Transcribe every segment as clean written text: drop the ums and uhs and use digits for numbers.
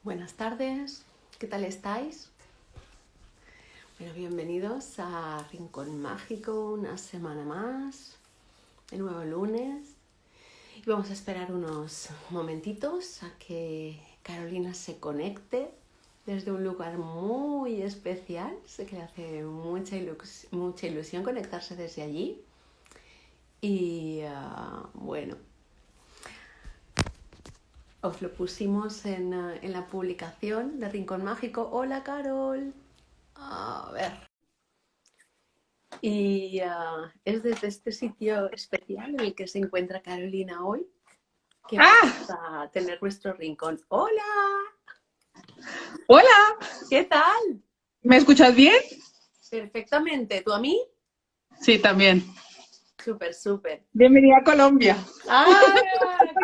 Buenas tardes, ¿qué tal estáis? Bueno, bienvenidos a Rincón Mágico, una semana más, de nuevo lunes. Y vamos a esperar unos momentitos a que Carolina se conecte desde un lugar muy especial. Sé que le hace mucha ilusión conectarse desde allí. Y bueno, os lo pusimos en la publicación de Rincón Mágico. Hola, Carol. A ver. Y es desde este sitio especial en el que se encuentra Carolina hoy que ¡Ah! vamos a tener nuestro rincón. ¡Hola! ¡Hola! ¿Qué tal? ¿Me escuchas bien? Perfectamente. ¿Tú a mí? Sí, también. Súper, súper. Bienvenida a Colombia. ¡Ah!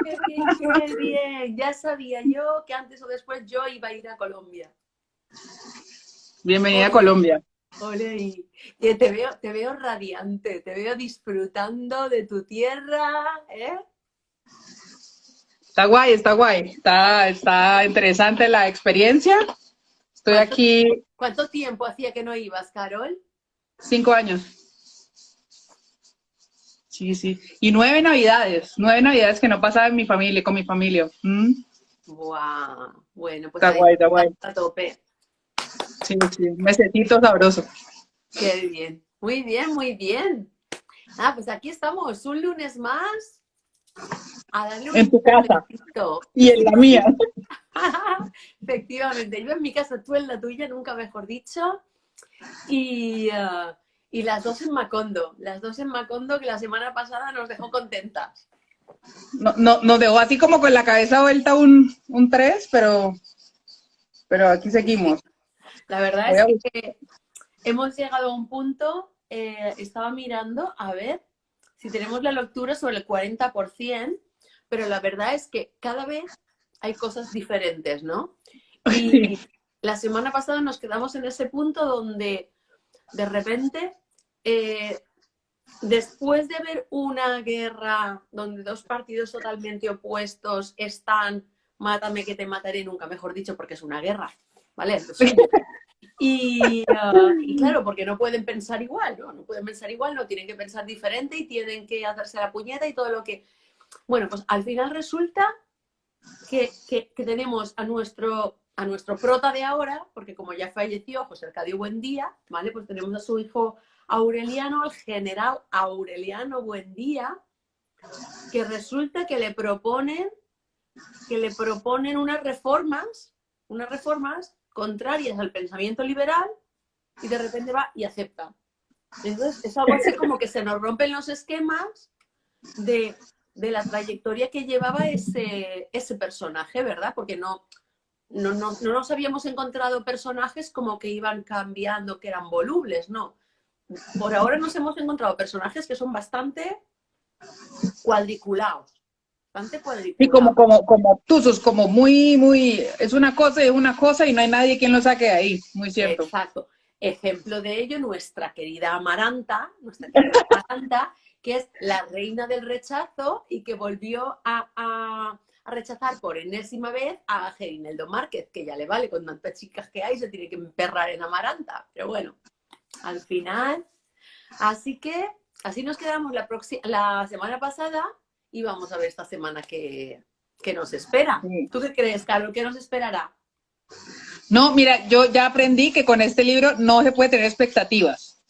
¡Qué bien, qué bien! Ya sabía yo que antes o después yo iba a ir a Colombia. Bienvenida a Ole, Colombia. ole. Y te veo radiante, te veo disfrutando de tu tierra, ¿eh? Está guay, está guay. Está interesante la experiencia. Estoy ¿Cuánto, aquí cuánto tiempo hacía que no ibas, Carol? 5 años. Sí, sí. Y 9 Navidades. 9 Navidades que no pasaba en mi familia, con mi familia. Buah, bueno, pues Está ahí guay, está vas guay. a tope. Sí, sí. Mesecito sabroso. Qué bien. Muy bien, muy bien. Ah, pues aquí estamos, un lunes más a darle un En tu casa empujoncito. y en Sí, la mía. sí. Efectivamente, yo en mi casa, tú en la tuya, nunca mejor dicho. Y, y las dos en Macondo que la semana pasada nos dejó contentas. No, no, nos dejó así como con la cabeza vuelta un 3, pero aquí Sí, sí. seguimos. La verdad Voy es a que hemos llegado a un punto, estaba mirando a ver si tenemos la lectura sobre el 40%, pero la verdad es que cada vez hay cosas diferentes, ¿no? Sí. Y la semana pasada nos quedamos en ese punto donde de repente, eh, después de ver una guerra donde dos partidos totalmente opuestos están, mátame que te mataré, nunca mejor dicho, porque es una guerra, ¿vale? Es lo suyo. Y claro, porque no pueden pensar igual, ¿no? No pueden pensar igual, no tienen que pensar diferente y tienen que hacerse la puñeta y todo lo que... Bueno, pues al final resulta que tenemos a nuestro prota de ahora, porque como ya falleció José Arcadio Buendía, ¿vale? Pues tenemos a su hijo Aureliano, el general Aureliano Buendía, que resulta que le proponen unas reformas contrarias al pensamiento liberal y de repente va y acepta. Entonces es algo así como que se nos rompen los esquemas de la trayectoria que llevaba ese personaje, ¿verdad? Porque no nos habíamos encontrado personajes como que iban cambiando, que eran volubles, no. Por ahora nos hemos encontrado personajes que son bastante cuadriculados, bastante Sí, cuadriculados. como obtusos, como muy, es una cosa y es una cosa y no hay nadie quien lo saque de ahí, muy cierto. Exacto. Ejemplo de ello, nuestra querida Amaranta, que es la reina del rechazo y que volvió a rechazar por enésima vez a Gerineldo Márquez, que ya le vale, con tantas chicas que hay, se tiene que emperrar en Amaranta. Pero bueno, al final, así que así nos quedamos la semana pasada y vamos a ver esta semana que nos espera. Sí. ¿Tú qué crees, Carlos? ¿Qué nos esperará? No, mira, yo ya aprendí que con este libro no se puede tener expectativas.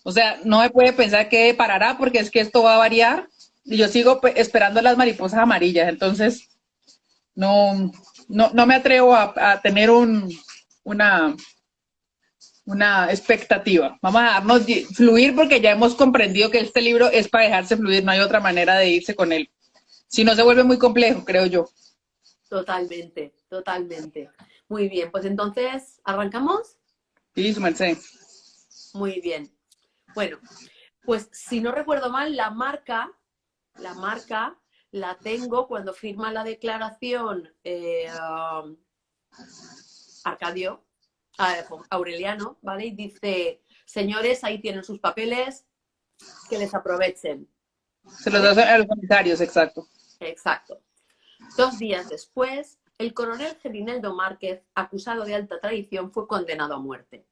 O sea, no se puede pensar que parará porque es que esto va a variar y yo sigo esperando las mariposas amarillas. Entonces, no, no me atrevo a tener una, una expectativa. Vamos a darnos fluir porque ya hemos comprendido que este libro es para dejarse fluir, no hay otra manera de irse con él. Si no se vuelve muy complejo, creo yo. Totalmente, totalmente. Muy bien, pues entonces, ¿arrancamos? Sí, su merced. Muy bien. Bueno, pues si no recuerdo mal, la marca la tengo cuando firma la declaración Arcadio, Aureliano, ¿vale? Y dice, señores, ahí tienen sus papeles, que les aprovechen, Se los ¿vale? hacen a los sanitarios, exacto. Exacto. 2 días después, el coronel Gerineldo Márquez, acusado de alta traición, fue condenado a muerte.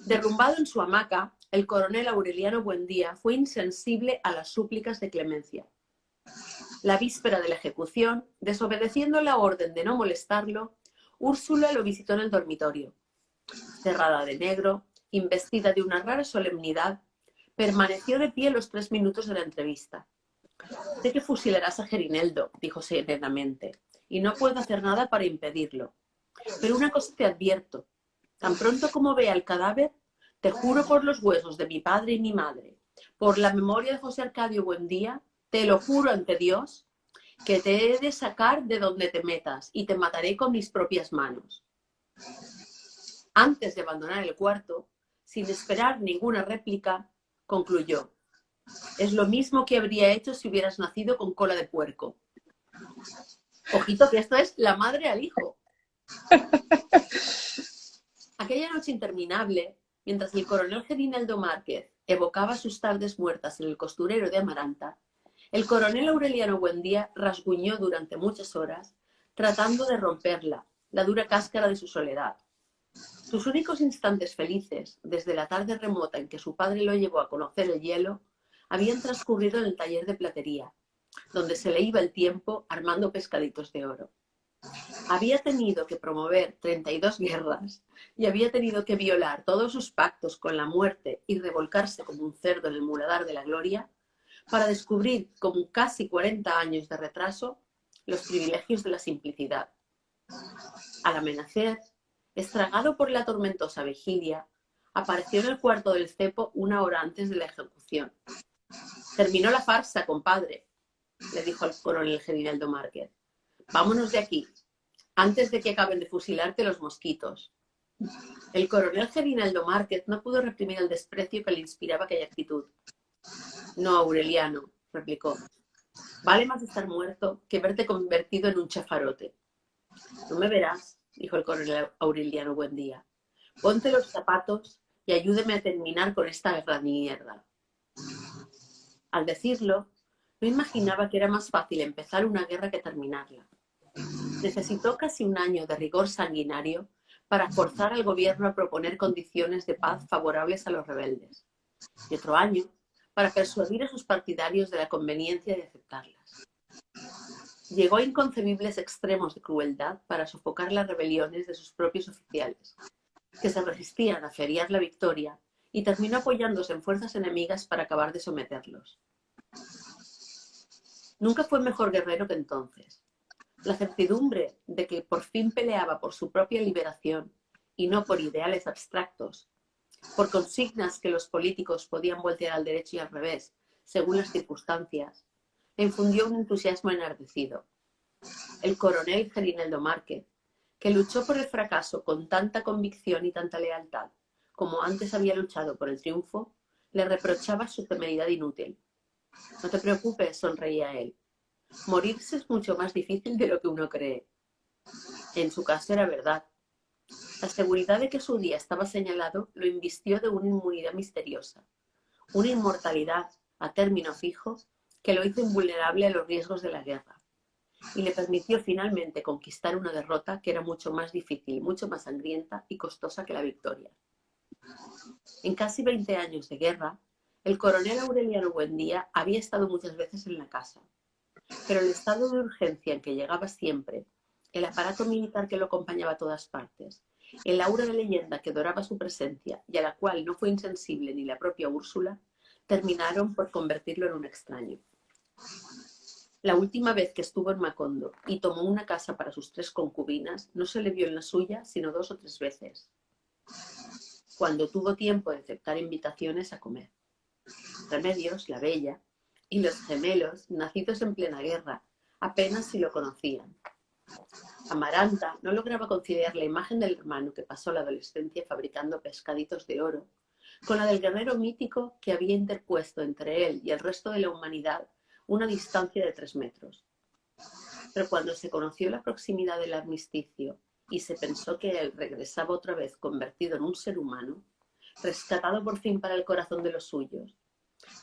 Derrumbado en su hamaca, el coronel Aureliano Buendía fue insensible a las súplicas de clemencia. La víspera de la ejecución, desobedeciendo la orden de no molestarlo, Úrsula lo visitó en el dormitorio. Cerrada de negro, investida de una rara solemnidad, permaneció de pie los 3 minutos de la entrevista. Sé que fusilarás a Gerineldo, dijo serenamente, y no puedo hacer nada para impedirlo. Pero una cosa te advierto. Tan pronto como vea el cadáver, te juro por los huesos de mi padre y mi madre, por la memoria de José Arcadio Buendía, te lo juro ante Dios, que te he de sacar de donde te metas y te mataré con mis propias manos. Antes de abandonar el cuarto, sin esperar ninguna réplica, concluyó: es lo mismo que habría hecho si hubieras nacido con cola de puerco. Ojito que esto es la madre al hijo. Aquella noche interminable, mientras el coronel Gerineldo Márquez evocaba sus tardes muertas en el costurero de Amaranta, el coronel Aureliano Buendía rasguñó durante muchas horas, tratando de romperla, la dura cáscara de su soledad. Sus únicos instantes felices, desde la tarde remota en que su padre lo llevó a conocer el hielo, habían transcurrido en el taller de platería, donde se le iba el tiempo armando pescaditos de oro. Había tenido que promover 32 guerras y había tenido que violar todos sus pactos con la muerte y revolcarse como un cerdo en el muladar de la gloria para descubrir, con casi 40 años de retraso, los privilegios de la simplicidad. Al amanecer, estragado por la tormentosa vigilia, apareció en el cuarto del cepo 1 hora antes de la ejecución. «Terminó la farsa, compadre», le dijo al coronel Gerineldo Márquez. «Vámonos de aquí, antes de que acaben de fusilarte los mosquitos». El coronel Gerineldo Márquez no pudo reprimir el desprecio que le inspiraba aquella actitud. «No, Aureliano», replicó. «Vale más estar muerto que verte convertido en un chafarote». «No me verás», dijo el coronel Aureliano Buendía. «Ponte los zapatos y ayúdeme a terminar con esta guerra de mierda». Al decirlo, no imaginaba que era más fácil empezar una guerra que terminarla. Necesitó casi 1 año de rigor sanguinario para forzar al gobierno a proponer condiciones de paz favorables a los rebeldes, y otro año para persuadir a sus partidarios de la conveniencia de aceptarlas. Llegó a inconcebibles extremos de crueldad para sofocar las rebeliones de sus propios oficiales, que se resistían a feriar la victoria, y terminó apoyándose en fuerzas enemigas para acabar de someterlos. Nunca fue mejor guerrero que entonces. La certidumbre de que por fin peleaba por su propia liberación y no por ideales abstractos, por consignas que los políticos podían voltear al derecho y al revés, según las circunstancias, le infundió un entusiasmo enardecido. El coronel Gerineldo Márquez, que luchó por el fracaso con tanta convicción y tanta lealtad como antes había luchado por el triunfo, le reprochaba su temeridad inútil. «No te preocupes», sonreía él. «Morirse es mucho más difícil de lo que uno cree». En su caso era verdad. La seguridad de que su día estaba señalado lo invistió de una inmunidad misteriosa, una inmortalidad a término fijo que lo hizo invulnerable a los riesgos de la guerra y le permitió finalmente conquistar una derrota que era mucho más difícil, mucho más sangrienta y costosa que la victoria. En casi 20 años de guerra, el coronel Aureliano Buendía había estado muchas veces en la casa, pero el estado de urgencia en que llegaba siempre, el aparato militar que lo acompañaba a todas partes, el aura de leyenda que doraba su presencia y a la cual no fue insensible ni la propia Úrsula, terminaron por convertirlo en un extraño. La última vez que estuvo en Macondo y tomó una casa para sus 3 concubinas, no se le vio en la suya sino 2 o 3 veces, cuando tuvo tiempo de aceptar invitaciones a comer. Remedios, la bella, y los gemelos, nacidos en plena guerra, apenas si lo conocían. Amaranta no lograba conciliar la imagen del hermano que pasó la adolescencia fabricando pescaditos de oro con la del guerrero mítico que había interpuesto entre él y el resto de la humanidad una distancia de 3 metros. Pero cuando se conoció la proximidad del armisticio y se pensó que él regresaba otra vez convertido en un ser humano, rescatado por fin para el corazón de los suyos,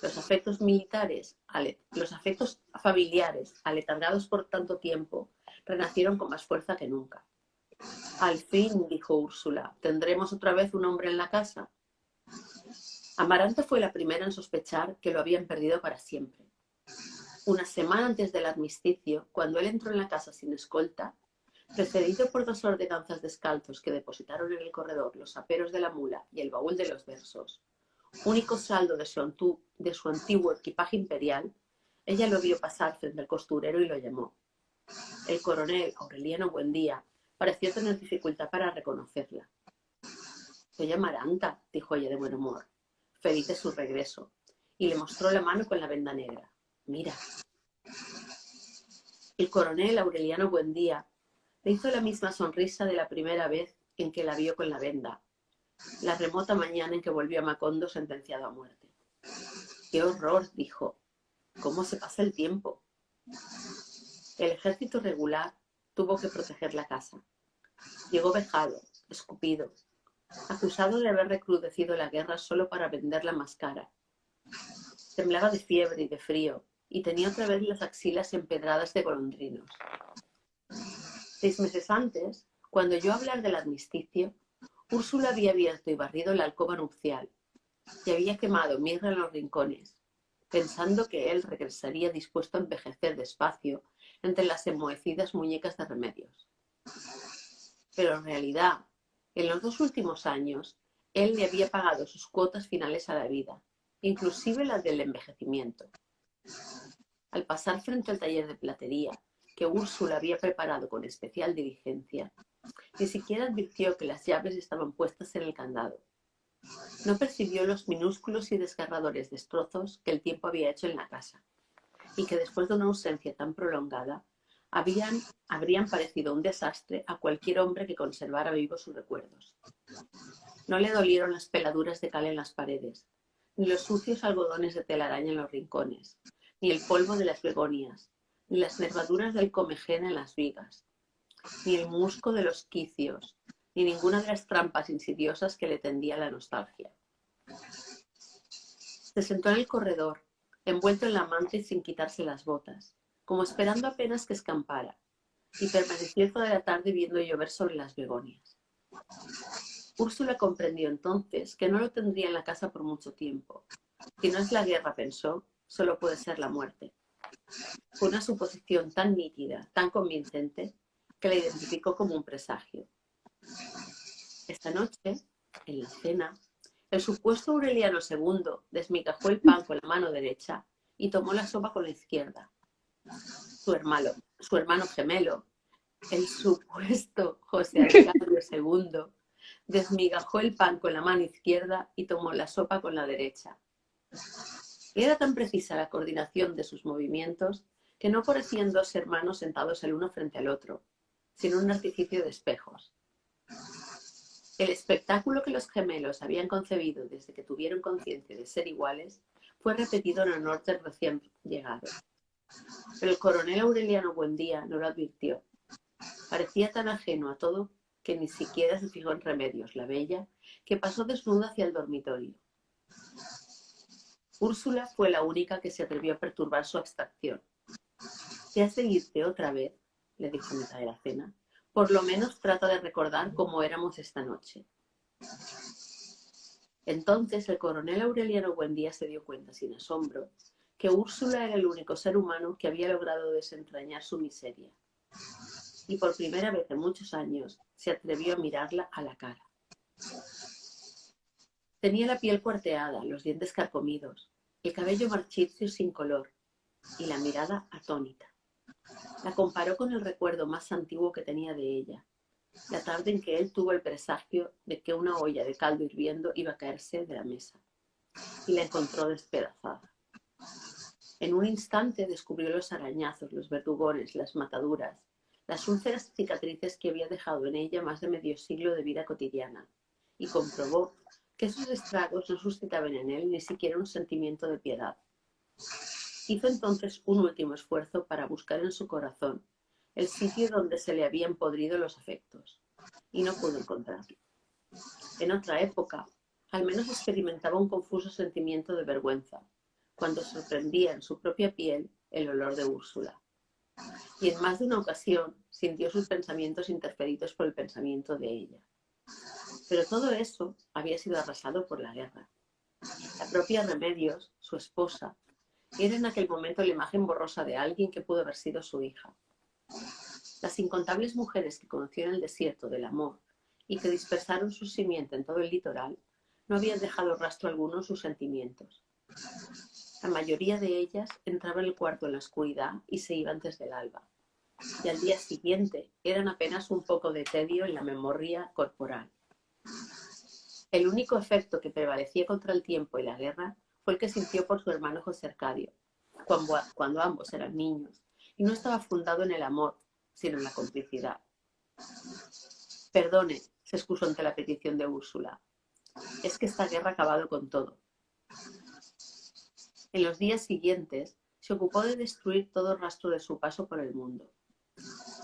Los afectos los afectos familiares, aletargados por tanto tiempo, renacieron con más fuerza que nunca. Al fin, dijo Úrsula, ¿tendremos otra vez un hombre en la casa? Amaranta fue la primera en sospechar que lo habían perdido para siempre. Una semana antes del armisticio, cuando él entró en la casa sin escolta, precedido por 2 ordenanzas descalzos que depositaron en el corredor los aperos de la mula y el baúl de los versos, único saldo de su antiguo equipaje imperial, ella lo vio pasar frente al costurero y lo llamó. El coronel Aureliano Buendía pareció tener dificultad para reconocerla. Soy Amaranta, dijo ella de buen humor, feliz de su regreso, y le mostró la mano con la venda negra. Mira. El coronel Aureliano Buendía le hizo la misma sonrisa de la primera vez en que la vio con la venda, la remota mañana en que volvió a Macondo sentenciado a muerte. ¡Qué horror!, dijo. ¿Cómo se pasa el tiempo? El ejército regular tuvo que proteger la casa. Llegó vejado, escupido, acusado de haber recrudecido la guerra solo para venderla más cara. Temblaba de fiebre y de frío, y tenía otra vez las axilas empedradas de golondrinos. 6 meses antes, cuando oyó hablar del armisticio, Úrsula había abierto y barrido la alcoba nupcial y había quemado mirra en los rincones, pensando que él regresaría dispuesto a envejecer despacio entre las enmohecidas muñecas de Remedios. Pero en realidad, en los 2 últimos años, él le había pagado sus cuotas finales a la vida, inclusive las del envejecimiento. Al pasar frente al taller de platería, que Úrsula había preparado con especial diligencia, ni siquiera advirtió que las llaves estaban puestas en el candado. No percibió los minúsculos y desgarradores destrozos que el tiempo había hecho en la casa, y que después de una ausencia tan prolongada, habrían parecido un desastre a cualquier hombre que conservara vivos sus recuerdos. No le dolieron las peladuras de cal en las paredes, ni los sucios algodones de telaraña en los rincones, ni el polvo de las begonias, ni las nervaduras del comején en las vigas, ni el musgo de los quicios, ni ninguna de las trampas insidiosas que le tendía la nostalgia. Se sentó en el corredor, envuelto en la manta y sin quitarse las botas, como esperando apenas que escampara, y permaneció toda la tarde viendo llover sobre las begonias. Úrsula comprendió entonces que no lo tendría en la casa por mucho tiempo. Si no es la guerra, pensó, solo puede ser la muerte. Fue una suposición tan nítida, tan convincente, que la identificó como un presagio. Esta noche, en la cena, el supuesto Aureliano II desmigajó el pan con la mano derecha y tomó la sopa con la izquierda. Su hermano gemelo, el supuesto José Arcadio II, desmigajó el pan con la mano izquierda y tomó la sopa con la derecha. Era tan precisa la coordinación de sus movimientos que no parecían 2 hermanos sentados el uno frente al otro, sino un artificio de espejos. El espectáculo que los gemelos habían concebido desde que tuvieron conciencia de ser iguales fue repetido en honor del recién llegado. Pero el coronel Aureliano Buendía no lo advirtió. Parecía tan ajeno a todo que ni siquiera se fijó en Remedios, la bella, que pasó desnuda hacia el dormitorio. Úrsula fue la única que se atrevió a perturbar su abstracción. «¿Te has de irte otra vez?», le dijo a mitad de la cena. «Por lo menos trata de recordar cómo éramos esta noche». Entonces el coronel Aureliano Buendía se dio cuenta sin asombro que Úrsula era el único ser humano que había logrado desentrañar su miseria. Y por primera vez en muchos años se atrevió a mirarla a la cara. Tenía la piel cuarteada, los dientes carcomidos, el cabello marchito sin color y la mirada atónita. La comparó con el recuerdo más antiguo que tenía de ella, la tarde en que él tuvo el presagio de que una olla de caldo hirviendo iba a caerse de la mesa, y la encontró despedazada. En un instante descubrió los arañazos, los verdugones, las mataduras, las úlceras cicatrices que había dejado en ella más de medio siglo de vida cotidiana, y comprobó que esos estragos no suscitaban en él ni siquiera un sentimiento de piedad. Hizo entonces un último esfuerzo para buscar en su corazón el sitio donde se le habían podrido los afectos, y no pudo encontrarlo. En otra época, al menos experimentaba un confuso sentimiento de vergüenza, cuando sorprendía en su propia piel el olor de Úrsula. Y en más de una ocasión sintió sus pensamientos interferidos por el pensamiento de ella. Pero todo eso había sido arrasado por la guerra. La propia Remedios, su esposa, era en aquel momento la imagen borrosa de alguien que pudo haber sido su hija. Las incontables mujeres que conoció en el desierto del amor y que dispersaron su simiente en todo el litoral no habían dejado rastro alguno en sus sentimientos. La mayoría de ellas entraban en el cuarto en la oscuridad y se iban antes del alba. Y al día siguiente eran apenas un poco de tedio en la memoria corporal. El único efecto que prevalecía contra el tiempo y la guerra fue el que sintió por su hermano José Arcadio, cuando ambos eran niños, y no estaba fundado en el amor, sino en la complicidad. Perdone, se excusó ante la petición de Úrsula. Es que esta guerra ha acabado con todo. En los días siguientes se ocupó de destruir todo rastro de su paso por el mundo.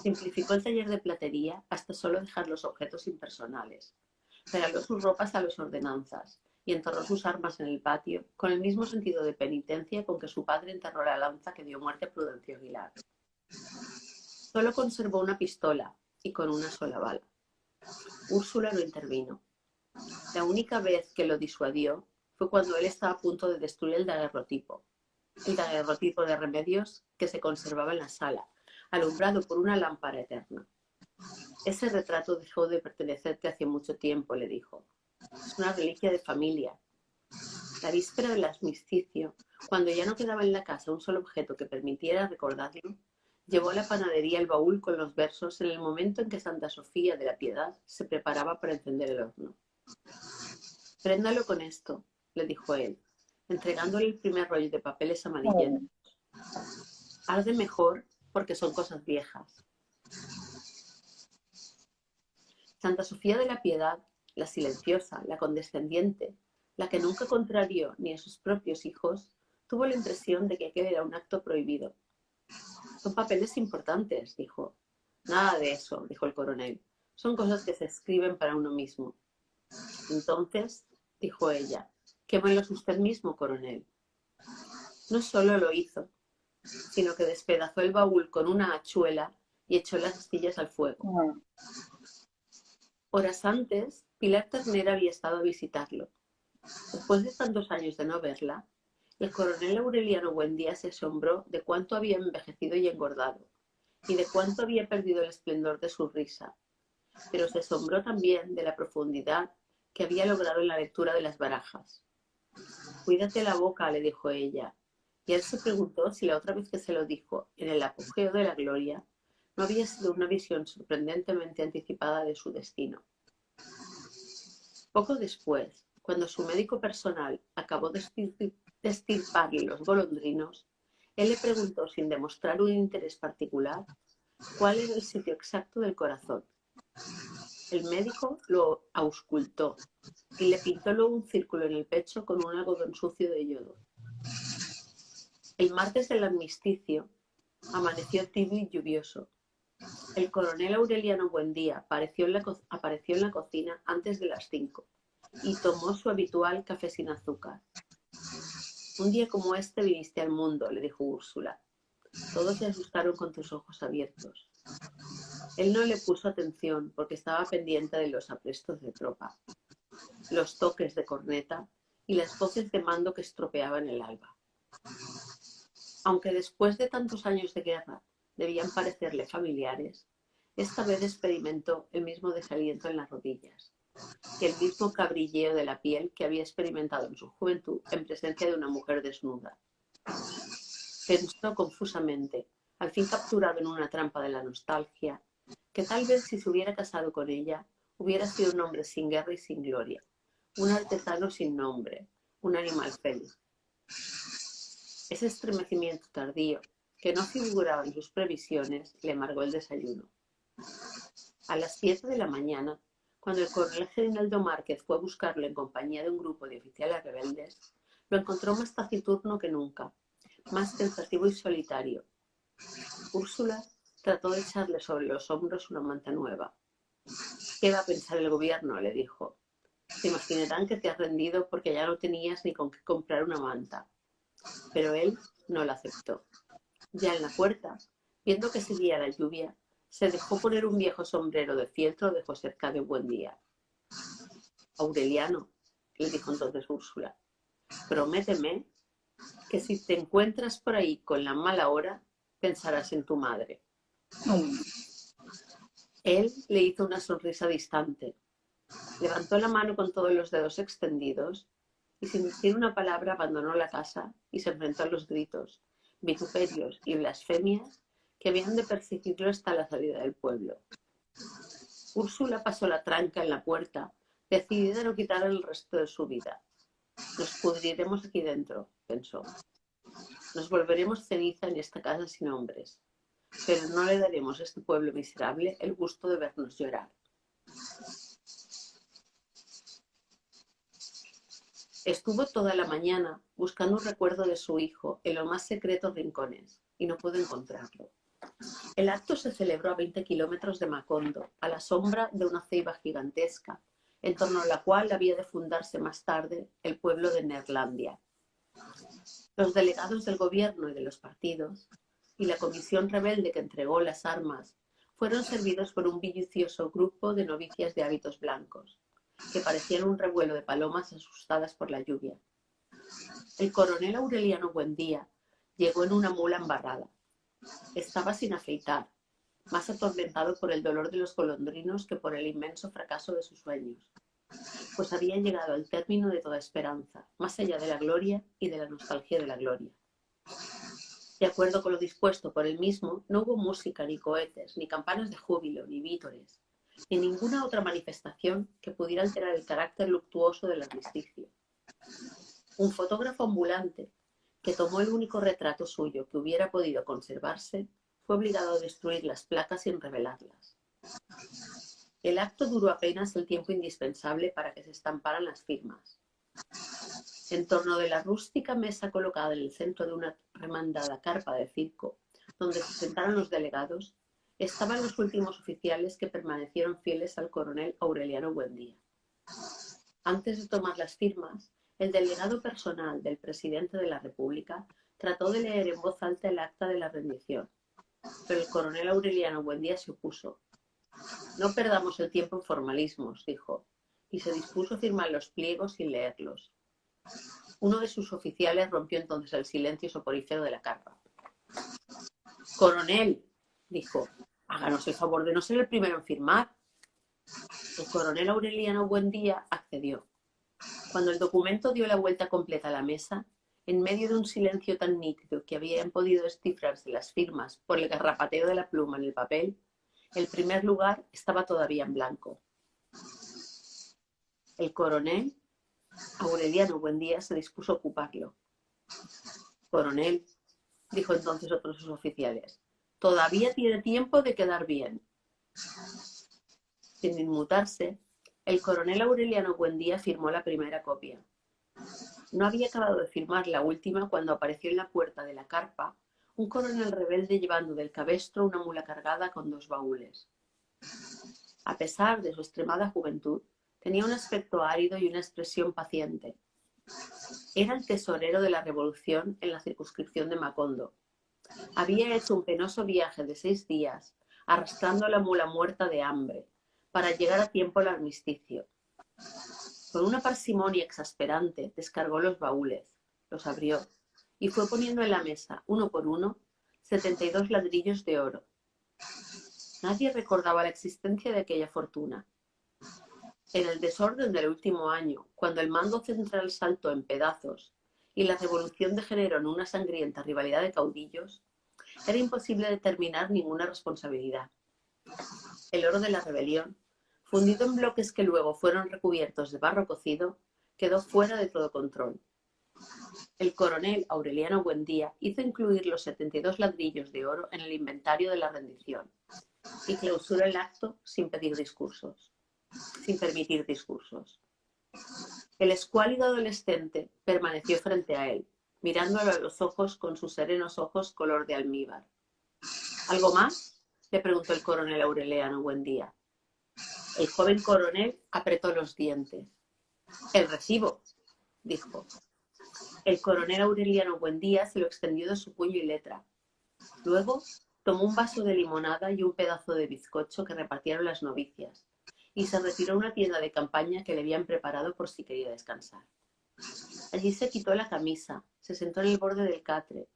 Simplificó el taller de platería hasta solo dejar los objetos impersonales. Regaló sus ropas a las ordenanzas y enterró sus armas en el patio con el mismo sentido de penitencia con que su padre enterró la lanza que dio muerte a Prudencio Aguilar. Solo conservó una pistola y con una sola bala. Úrsula no intervino. La única vez que lo disuadió fue cuando él estaba a punto de destruir el daguerrotipo de Remedios que se conservaba en la sala, alumbrado por una lámpara eterna. Ese retrato dejó de pertenecerte hace mucho tiempo, le dijo. Es una reliquia de familia. La víspera del armisticio, cuando ya no quedaba en la casa un solo objeto que permitiera recordarlo, llevó a la panadería el baúl con los versos en el momento en que Santa Sofía de la Piedad se preparaba para encender el horno. Préndalo con esto, le dijo él, entregándole el primer rollo de papeles amarillentos. Arde mejor porque son cosas viejas. Santa Sofía de la Piedad, la silenciosa, la condescendiente, la que nunca contrarió ni a sus propios hijos, tuvo la impresión de que aquel era un acto prohibido. Son papeles importantes, dijo. Nada de eso, dijo el coronel. Son cosas que se escriben para uno mismo. Entonces, dijo ella, quémelos usted mismo, coronel. No solo lo hizo, sino que despedazó el baúl con una hachuela y echó las astillas al fuego. Horas antes, Pilar Ternera había estado a visitarlo. Después de tantos años de no verla, el coronel Aureliano Buendía se asombró de cuánto había envejecido y engordado, y de cuánto había perdido el esplendor de su risa, pero se asombró también de la profundidad que había logrado en la lectura de las barajas. Cuídate la boca, le dijo ella, y él se preguntó si la otra vez que se lo dijo, en el apogeo de la gloria, no había sido una visión sorprendentemente anticipada de su destino. Poco después, cuando su médico personal acabó de extirparle los golondrinos, él le preguntó, sin demostrar un interés particular, cuál era el sitio exacto del corazón. El médico lo auscultó y le pintó luego un círculo en el pecho con un algodón sucio de yodo. El martes del armisticio amaneció tibio y lluvioso. El coronel Aureliano Buendía apareció en la cocina antes de las 5 y tomó su habitual café sin azúcar. Un día como este viniste al mundo, le dijo Úrsula. Todos se asustaron con tus ojos abiertos. Él no le puso atención porque estaba pendiente de los aprestos de tropa, los toques de corneta y las voces de mando que estropeaban el alba. Aunque después de tantos años de guerra debían parecerle familiares, esta vez experimentó el mismo desaliento en las rodillas y el mismo cabrilleo de la piel que había experimentado en su juventud en presencia de una mujer desnuda. Pensó confusamente, al fin capturado en una trampa de la nostalgia, que tal vez si se hubiera casado con ella, hubiera sido un hombre sin guerra y sin gloria, un artesano sin nombre, un animal feliz. Ese estremecimiento tardío, que no figuraba en sus previsiones, le amargó el desayuno. A las 7 de la mañana, cuando el coronel Reinaldo Márquez fue a buscarlo en compañía de un grupo de oficiales rebeldes, lo encontró más taciturno que nunca, más pensativo y solitario. Úrsula trató de echarle sobre los hombros una manta nueva. ¿Qué va a pensar el gobierno?, le dijo. Se imaginarán que te has rendido porque ya no tenías ni con qué comprar una manta. pero él no la aceptó. Ya en la puerta, viendo que seguía la lluvia, se dejó poner un viejo sombrero de fieltro de José Arcadio Buendía. Aureliano, le dijo entonces Úrsula, prométeme que si te encuentras por ahí con la mala hora, pensarás en tu madre. Él le hizo una sonrisa distante, levantó la mano con todos los dedos extendidos y sin decir una palabra abandonó la casa y se enfrentó a los gritos, vituperios y blasfemias que habían de perseguirlo hasta la salida del pueblo. Úrsula pasó la tranca en la puerta, decidida a no quitar el resto de su vida. Nos pudriremos aquí dentro, pensó. Nos volveremos ceniza en esta casa sin hombres, pero no le daremos a este pueblo miserable el gusto de vernos llorar. Estuvo toda la mañana buscando un recuerdo de su hijo en los más secretos rincones y no pudo encontrarlo. El acto se celebró a 20 kilómetros de Macondo, a la sombra de una ceiba gigantesca, en torno a la cual había de fundarse más tarde el pueblo de Neerlandia. Los delegados del gobierno y de los partidos, y la comisión rebelde que entregó las armas, fueron servidos por un bullicioso grupo de novicias de hábitos blancos, que parecían un revuelo de palomas asustadas por la lluvia. El coronel Aureliano Buendía llegó en una mula embarrada. Estaba sin afeitar, más atormentado por el dolor de los golondrinos que por el inmenso fracaso de sus sueños, pues habían llegado al término de toda esperanza, más allá de la gloria y de la nostalgia de la gloria. De acuerdo con lo dispuesto por él mismo, no hubo música, ni cohetes, ni campanas de júbilo, ni vítores, ni ninguna otra manifestación que pudiera alterar el carácter luctuoso del armisticio. Un fotógrafo ambulante, que tomó el único retrato suyo que hubiera podido conservarse, fue obligado a destruir las placas sin revelarlas. El acto duró apenas el tiempo indispensable para que se estamparan las firmas. En torno de la rústica mesa colocada en el centro de una remandada carpa de circo, donde se sentaron los delegados, estaban los últimos oficiales que permanecieron fieles al coronel Aureliano Buendía. Antes de tomar las firmas, el delegado personal del presidente de la República trató de leer en voz alta el acta de la rendición, pero el coronel Aureliano Buendía se opuso. No perdamos el tiempo en formalismos, dijo, y se dispuso a firmar los pliegos sin leerlos. Uno de sus oficiales rompió entonces el silencio soporífero de la carpa. Coronel, dijo, háganos el favor de no ser el primero en firmar. El coronel Aureliano Buendía accedió. Cuando el documento dio la vuelta completa a la mesa, en medio de un silencio tan nítido que habían podido descifrarse las firmas por el garrapateo de la pluma en el papel, el primer lugar estaba todavía en blanco. El coronel Aureliano Buendía se dispuso a ocuparlo. Coronel, dijo entonces otro de sus oficiales, todavía tiene tiempo de quedar bien. Sin inmutarse, el coronel Aureliano Buendía firmó la primera copia. No había acabado de firmar la última cuando apareció en la puerta de la carpa un coronel rebelde llevando del cabestro una mula cargada con 2 baúles. A pesar de su extremada juventud, tenía un aspecto árido y una expresión paciente. Era el tesorero de la Revolución en la circunscripción de Macondo. Había hecho un penoso viaje de 6 días, arrastrando a la mula muerta de hambre, para llegar a tiempo al armisticio. Con una parsimonia exasperante, descargó los baúles, los abrió y fue poniendo en la mesa, uno por uno, 72 ladrillos de oro. Nadie recordaba la existencia de aquella fortuna. En el desorden del último año, cuando el mando central saltó en pedazos y la revolución degeneró en una sangrienta rivalidad de caudillos, era imposible determinar ninguna responsabilidad. El oro de la rebelión, fundido en bloques que luego fueron recubiertos de barro cocido, quedó fuera de todo control. El coronel Aureliano Buendía hizo incluir los 72 ladrillos de oro en el inventario de la rendición y clausuró el acto sin permitir discursos. El escuálido adolescente permaneció frente a él, mirándolo a los ojos con sus serenos ojos color de almíbar. ¿Algo más?, le preguntó el coronel Aureliano Buendía. El joven coronel apretó los dientes. El recibo, dijo. El coronel Aureliano Buendía se lo extendió de su puño y letra. Luego tomó un vaso de limonada y un pedazo de bizcocho que repartieron las novicias y se retiró a una tienda de campaña que le habían preparado por si quería descansar. Allí se quitó la camisa, se sentó en el borde del catre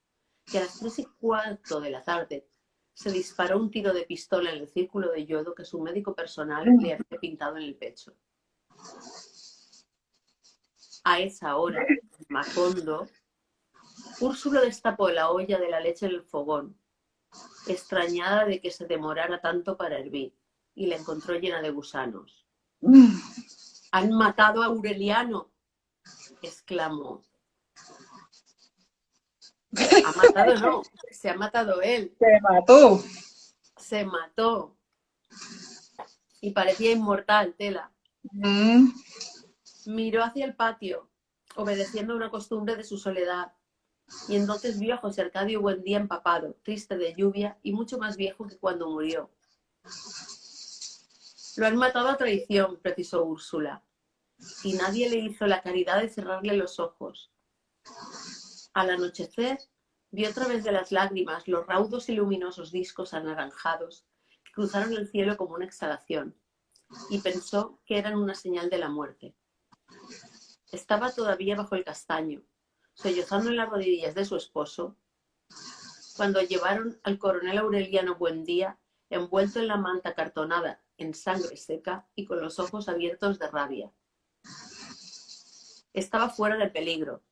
y a las 3:15 de la tarde se disparó un tiro de pistola en el círculo de yodo que su médico personal le había pintado en el pecho. A esa hora, en Macondo, Úrsula destapó la olla de la leche en el fogón, extrañada de que se demorara tanto para hervir, y la encontró llena de gusanos. ¡Han matado a Aureliano!, exclamó. ¿Ha matado? No, se ha matado él. Se mató. Se mató. Y parecía inmortal, tela. Miró hacia el patio, obedeciendo a una costumbre de su soledad, y entonces vio a José Arcadio Buendía empapado, triste de lluvia y mucho más viejo que cuando murió. Lo han matado a traición, precisó Úrsula, y nadie le hizo la caridad de cerrarle los ojos. Al anochecer, vio a través de las lágrimas los raudos y luminosos discos anaranjados que cruzaron el cielo como una exhalación, y pensó que eran una señal de la muerte. Estaba todavía bajo el castaño, sollozando en las rodillas de su esposo, cuando llevaron al coronel Aureliano Buendía envuelto en la manta cartonada en sangre seca y con los ojos abiertos de rabia. Estaba fuera de peligro.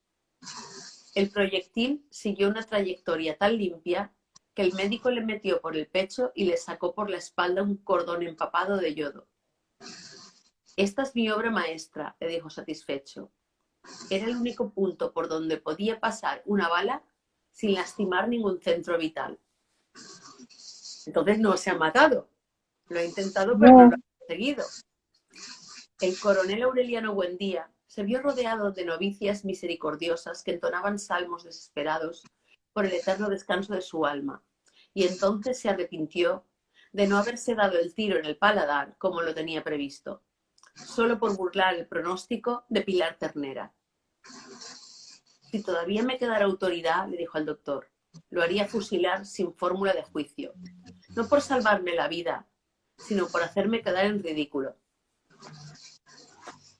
El proyectil siguió una trayectoria tan limpia que el médico le metió por el pecho y le sacó por la espalda un cordón empapado de yodo. «Esta es mi obra maestra», le dijo satisfecho. Era el único punto por donde podía pasar una bala sin lastimar ningún centro vital. Entonces no se ha matado. Lo ha intentado, pero no lo ha conseguido. El coronel Aureliano Buendía se vio rodeado de novicias misericordiosas que entonaban salmos desesperados por el eterno descanso de su alma, y entonces se arrepintió de no haberse dado el tiro en el paladar como lo tenía previsto, solo por burlar el pronóstico de Pilar Ternera. Si todavía me quedara autoridad, le dijo al doctor, lo haría fusilar sin fórmula de juicio, no por salvarme la vida, sino por hacerme quedar en ridículo.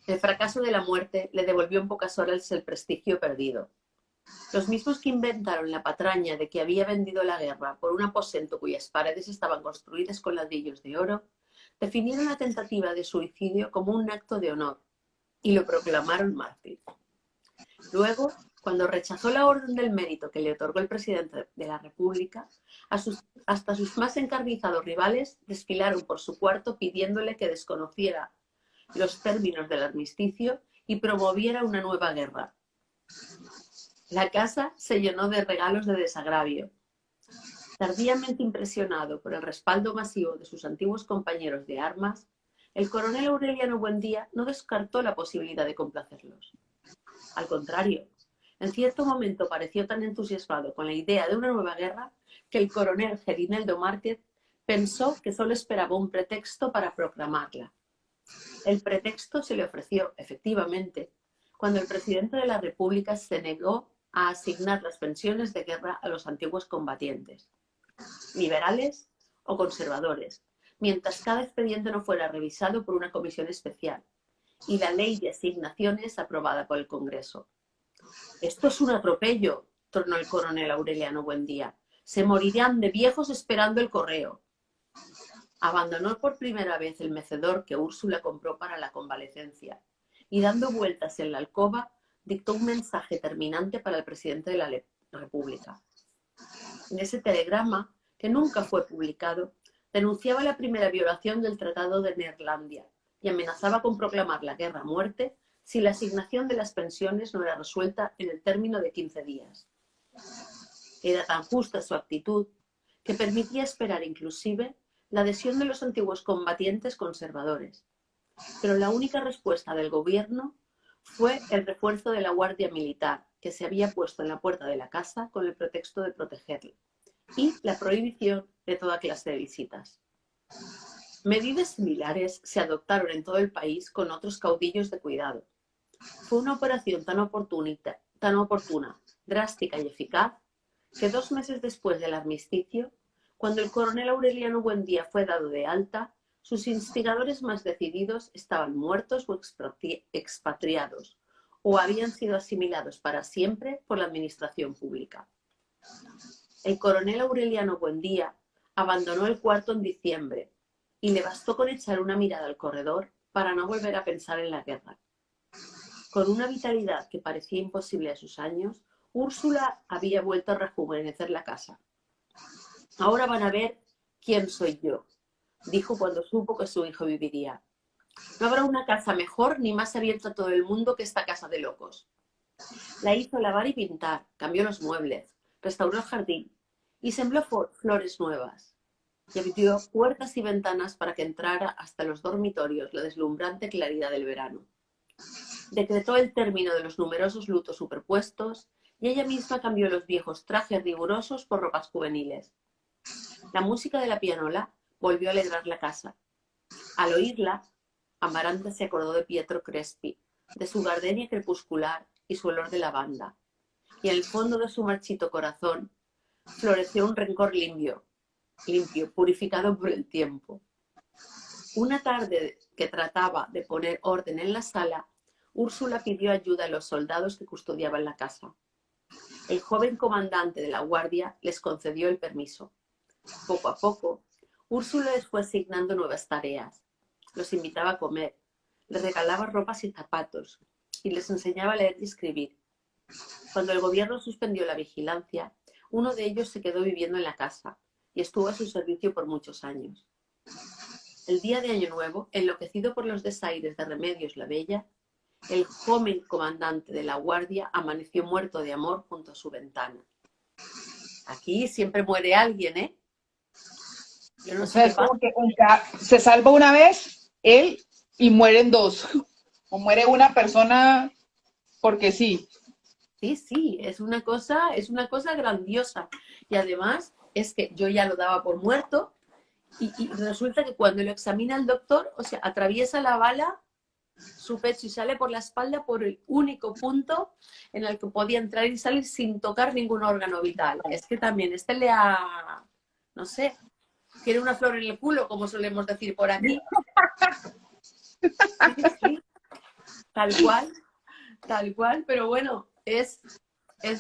El fracaso de la muerte le devolvió en pocas horas el prestigio perdido. Los mismos que inventaron la patraña de que había vendido la guerra por un aposento cuyas paredes estaban construidas con ladrillos de oro, definieron la tentativa de suicidio como un acto de honor y lo proclamaron mártir. Luego, cuando rechazó la orden del mérito que le otorgó el presidente de la República, hasta sus más encarnizados rivales desfilaron por su cuarto pidiéndole que desconociera los términos del armisticio y promoviera una nueva guerra. La casa se llenó de regalos de desagravio. Tardíamente impresionado por el respaldo masivo de sus antiguos compañeros de armas, el coronel Aureliano Buendía no descartó la posibilidad de complacerlos. Al contrario, en cierto momento pareció tan entusiasmado con la idea de una nueva guerra que el coronel Gerineldo Márquez pensó que solo esperaba un pretexto para proclamarla. El pretexto se le ofreció, efectivamente, cuando el presidente de la República se negó a asignar las pensiones de guerra a los antiguos combatientes, liberales o conservadores, mientras cada expediente no fuera revisado por una comisión especial y la ley de asignaciones aprobada por el Congreso. «Esto es un atropello», tronó el coronel Aureliano Buendía. «Se morirán de viejos esperando el correo». Abandonó por primera vez el mecedor que Úrsula compró para la convalecencia y, dando vueltas en la alcoba, dictó un mensaje terminante para el presidente de la República. En ese telegrama, que nunca fue publicado, denunciaba la primera violación del Tratado de Neerlandia y amenazaba con proclamar la guerra a muerte si la asignación de las pensiones no era resuelta en el término de 15 días. Era tan justa su actitud que permitía esperar inclusive la adhesión de los antiguos combatientes conservadores. Pero la única respuesta del gobierno fue el refuerzo de la Guardia Militar, que se había puesto en la puerta de la casa con el pretexto de protegerle, y la prohibición de toda clase de visitas. Medidas similares se adoptaron en todo el país con otros caudillos de cuidado. Fue una operación tan tan oportuna, drástica y eficaz, que 2 meses después del armisticio, cuando el coronel Aureliano Buendía fue dado de alta, sus instigadores más decididos estaban muertos o expatriados, o habían sido asimilados para siempre por la administración pública. El coronel Aureliano Buendía abandonó el cuarto en diciembre y le bastó con echar una mirada al corredor para no volver a pensar en la guerra. Con una vitalidad que parecía imposible a sus años, Úrsula había vuelto a rejuvenecer la casa. Ahora van a ver quién soy yo, dijo cuando supo que su hijo viviría. No habrá una casa mejor ni más abierta a todo el mundo que esta casa de locos. La hizo lavar y pintar, cambió los muebles, restauró el jardín y sembró flores nuevas. Y abrió puertas y ventanas para que entrara hasta los dormitorios la deslumbrante claridad del verano. Decretó el término de los numerosos lutos superpuestos y ella misma cambió los viejos trajes rigurosos por ropas juveniles. La música de la pianola volvió a alegrar la casa. Al oírla, Amaranta se acordó de Pietro Crespi, de su gardenia crepuscular y su olor de lavanda. Y en el fondo de su marchito corazón floreció un rencor limpio, purificado por el tiempo. Una tarde que trataba de poner orden en la sala, Úrsula pidió ayuda a los soldados que custodiaban la casa. El joven comandante de la guardia les concedió el permiso. Poco a poco, Úrsula les fue asignando nuevas tareas. Los invitaba a comer, les regalaba ropas y zapatos y les enseñaba a leer y escribir. Cuando el gobierno suspendió la vigilancia, uno de ellos se quedó viviendo en la casa y estuvo a su servicio por muchos años. El día de Año Nuevo, enloquecido por los desaires de Remedios la Bella, el joven comandante de la guardia amaneció muerto de amor junto a su ventana. Aquí siempre muere alguien, ¿eh? Yo no sé qué pasa. Como que se salva una vez él y mueren dos. O muere una persona porque sí. Sí, es una cosa grandiosa. Y además es que yo ya lo daba por muerto y resulta que cuando lo examina el doctor, o sea, atraviesa la bala su pecho y sale por la espalda por el único punto en el que podía entrar y salir sin tocar ningún órgano vital. Es que también le ha, no sé, tiene una flor en el culo, como solemos decir por aquí. Sí, tal cual, pero bueno, es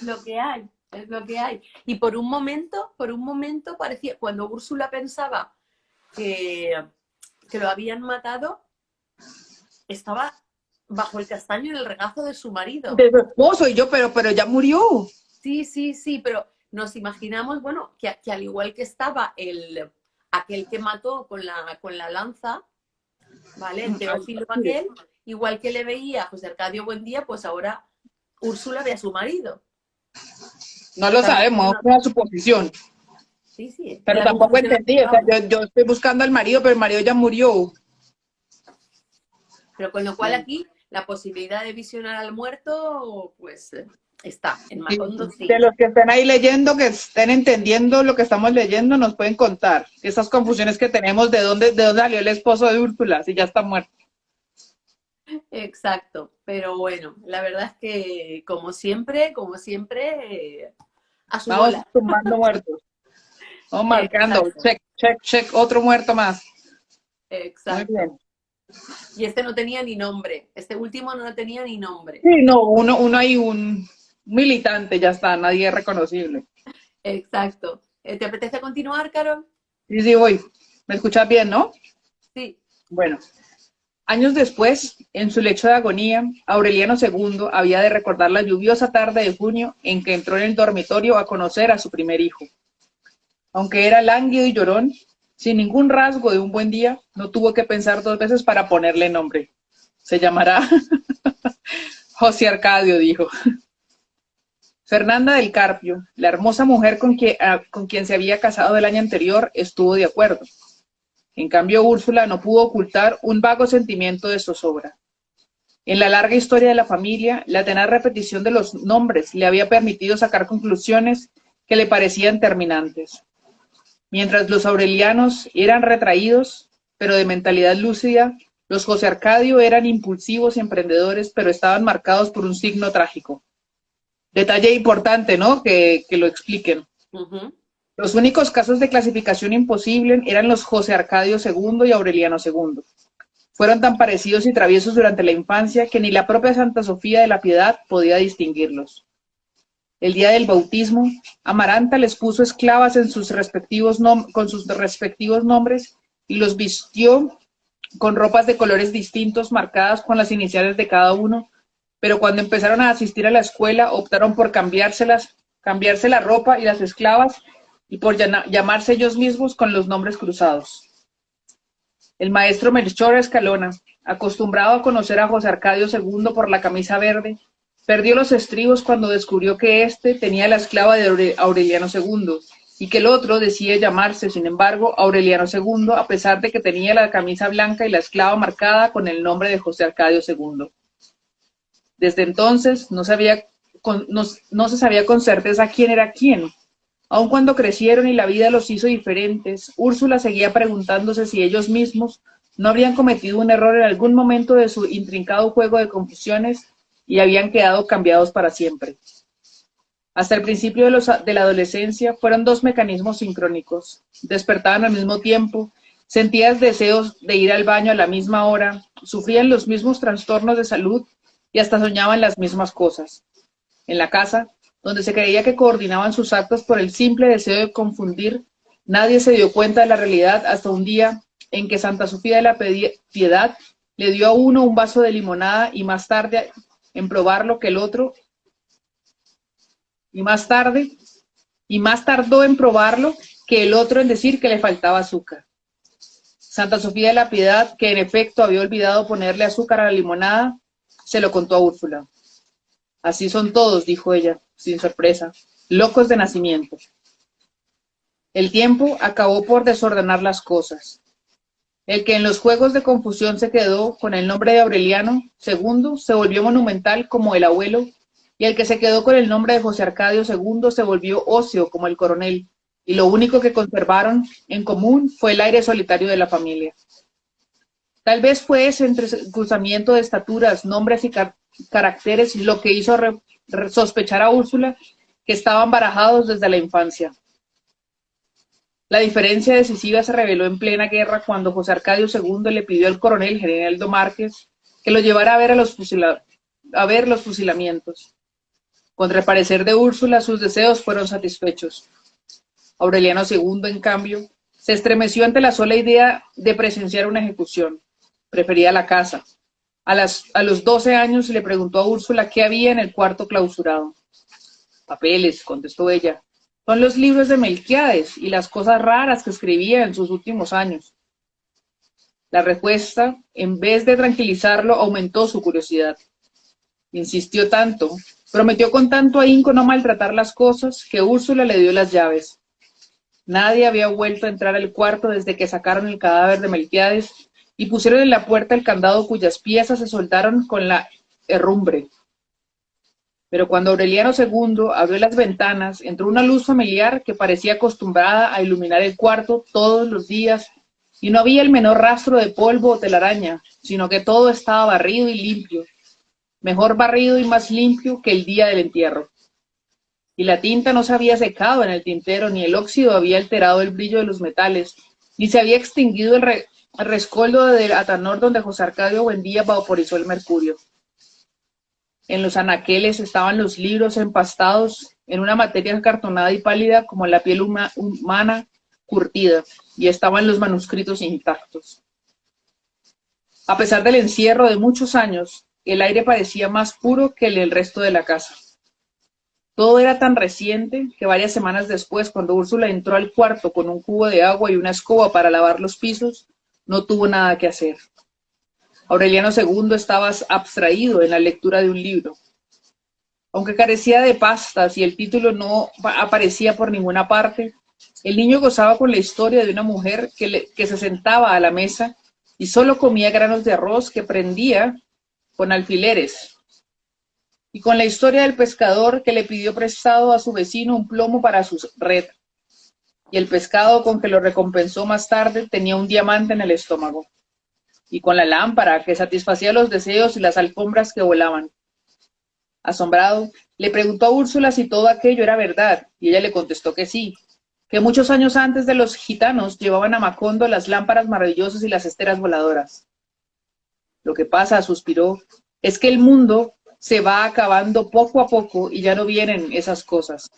lo que hay, es lo que hay. Y por un momento parecía, cuando Úrsula pensaba que lo habían matado, estaba bajo el castaño en el regazo de su marido. De su esposo, y yo, pero ya murió. Sí, pero nos imaginamos, bueno, que al igual que estaba aquel que mató con la lanza, ¿vale? El Teófilo aquel, igual que le veía a José Arcadio Buendía, pues ahora Úrsula ve a su marido. No lo sabemos, es una suposición. Sí. Pero tampoco entendí, o sea, yo estoy buscando al marido, pero el marido ya murió. Pero con lo cual aquí la posibilidad de visionar al muerto, pues está. En Macondo sí. De los que estén ahí leyendo, que estén entendiendo lo que estamos leyendo, nos pueden contar esas confusiones que tenemos de dónde salió el esposo de Úrsula, si ya está muerto. Exacto, pero bueno, la verdad es que como siempre, a su Vamos bola. tumbando muertos. Vamos marcando, check, otro muerto más. Exacto. Muy bien. Y este no tenía ni nombre, este último no tenía ni nombre. Sí, no, uno hay un militante, ya está, nadie es reconocible. Exacto. ¿Te apetece continuar, Carol? Sí, voy. ¿Me escuchas bien, no? Sí. Bueno. Años después, en su lecho de agonía, Aureliano II había de recordar la lluviosa tarde de junio en que entró en el dormitorio a conocer a su primer hijo. Aunque era lánguido y llorón, sin ningún rasgo de un buen día, no tuvo que pensar 2 veces para ponerle nombre. Se llamará José Arcadio, dijo. Fernanda del Carpio, la hermosa mujer con quien se había casado el año anterior, estuvo de acuerdo. En cambio, Úrsula no pudo ocultar un vago sentimiento de zozobra. En la larga historia de la familia, la tenaz repetición de los nombres le había permitido sacar conclusiones que le parecían terminantes. Mientras los aurelianos eran retraídos, pero de mentalidad lúcida, los José Arcadio eran impulsivos y emprendedores, pero estaban marcados por un signo trágico. Detalle importante, ¿no? Que lo expliquen. Ujú. Los únicos casos de clasificación imposible eran los José Arcadio II y Aureliano II. Fueron tan parecidos y traviesos durante la infancia que ni la propia Santa Sofía de la Piedad podía distinguirlos. El día del bautismo, Amaranta les puso esclavas en con sus respectivos nombres y los vistió con ropas de colores distintos marcadas con las iniciales de cada uno, pero cuando empezaron a asistir a la escuela optaron por cambiarse la ropa y las esclavas y por llamarse ellos mismos con los nombres cruzados. El maestro Melchor Escalona, acostumbrado a conocer a José Arcadio II por la camisa verde, perdió los estribos cuando descubrió que éste tenía la esclava de Aureliano II y que el otro decide llamarse, sin embargo, Aureliano II, a pesar de que tenía la camisa blanca y la esclava marcada con el nombre de José Arcadio II. Desde entonces no se sabía con certeza quién era quién. Aun cuando crecieron y la vida los hizo diferentes, Úrsula seguía preguntándose si ellos mismos no habrían cometido un error en algún momento de su intrincado juego de confusiones y habían quedado cambiados para siempre. Hasta el principio de la adolescencia fueron dos mecanismos sincrónicos. Despertaban al mismo tiempo, sentían deseos de ir al baño a la misma hora, sufrían los mismos trastornos de salud y hasta soñaban las mismas cosas. En la casa, donde se creía que coordinaban sus actos por el simple deseo de confundir, nadie se dio cuenta de la realidad hasta un día en que Santa Sofía de la Piedad le dio a uno un vaso de limonada y más tarde en probarlo que el otro, y más tardó en probarlo que el otro en decir que le faltaba azúcar. Santa Sofía de la Piedad, que en efecto había olvidado ponerle azúcar a la limonada, se lo contó a Úrsula. Así son todos, dijo ella, sin sorpresa, locos de nacimiento. El tiempo acabó por desordenar las cosas. El que en los juegos de confusión se quedó con el nombre de Aureliano II se volvió monumental como el abuelo, y el que se quedó con el nombre de José Arcadio II se volvió óseo como el coronel, y lo único que conservaron en común fue el aire solitario de la familia. Tal vez fue ese entrecruzamiento de estaturas, nombres y caracteres lo que hizo sospechar a Úrsula que estaban barajados desde la infancia. La diferencia decisiva se reveló en plena guerra cuando José Arcadio II le pidió al coronel Generaldo Márquez que lo llevara a ver los fusilamientos. Contra el parecer de Úrsula, sus deseos fueron satisfechos. Aureliano II, en cambio, se estremeció ante la sola idea de presenciar una ejecución. Prefería la casa. A los 12 años le preguntó a Úrsula qué había en el cuarto clausurado. Papeles, contestó ella. Son los libros de Melquíades y las cosas raras que escribía en sus últimos años. La respuesta, en vez de tranquilizarlo, aumentó su curiosidad. Insistió tanto, prometió con tanto ahínco no maltratar las cosas, que Úrsula le dio las llaves. Nadie había vuelto a entrar al cuarto desde que sacaron el cadáver de Melquíades y pusieron en la puerta el candado cuyas piezas se soltaron con la herrumbre. Pero cuando Aureliano II abrió las ventanas, entró una luz familiar que parecía acostumbrada a iluminar el cuarto todos los días, y no había el menor rastro de polvo o telaraña, sino que todo estaba barrido y limpio, mejor barrido y más limpio que el día del entierro. Y la tinta no se había secado en el tintero, ni el óxido había alterado el brillo de los metales, ni se había extinguido el rescoldo de Atanor donde José Arcadio Buendía vaporizó el mercurio. En los anaqueles estaban los libros empastados en una materia cartonada y pálida como la piel humana curtida, y estaban los manuscritos intactos. A pesar del encierro de muchos años, el aire parecía más puro que el del resto de la casa. Todo era tan reciente que varias semanas después, cuando Úrsula entró al cuarto con un cubo de agua y una escoba para lavar los pisos, no tuvo nada que hacer. Aureliano II estaba abstraído en la lectura de un libro. Aunque carecía de pastas y el título no aparecía por ninguna parte, el niño gozaba con la historia de una mujer que se sentaba a la mesa y solo comía granos de arroz que prendía con alfileres, y con la historia del pescador que le pidió prestado a su vecino un plomo para su red, y el pescado con que lo recompensó más tarde tenía un diamante en el estómago, y con la lámpara que satisfacía los deseos y las alfombras que volaban. Asombrado, le preguntó a Úrsula si todo aquello era verdad, y ella le contestó que sí, que muchos años antes de los gitanos llevaban a Macondo las lámparas maravillosas y las esteras voladoras. Lo que pasa, suspiró, es que el mundo se va acabando poco a poco y ya no vienen esas cosas.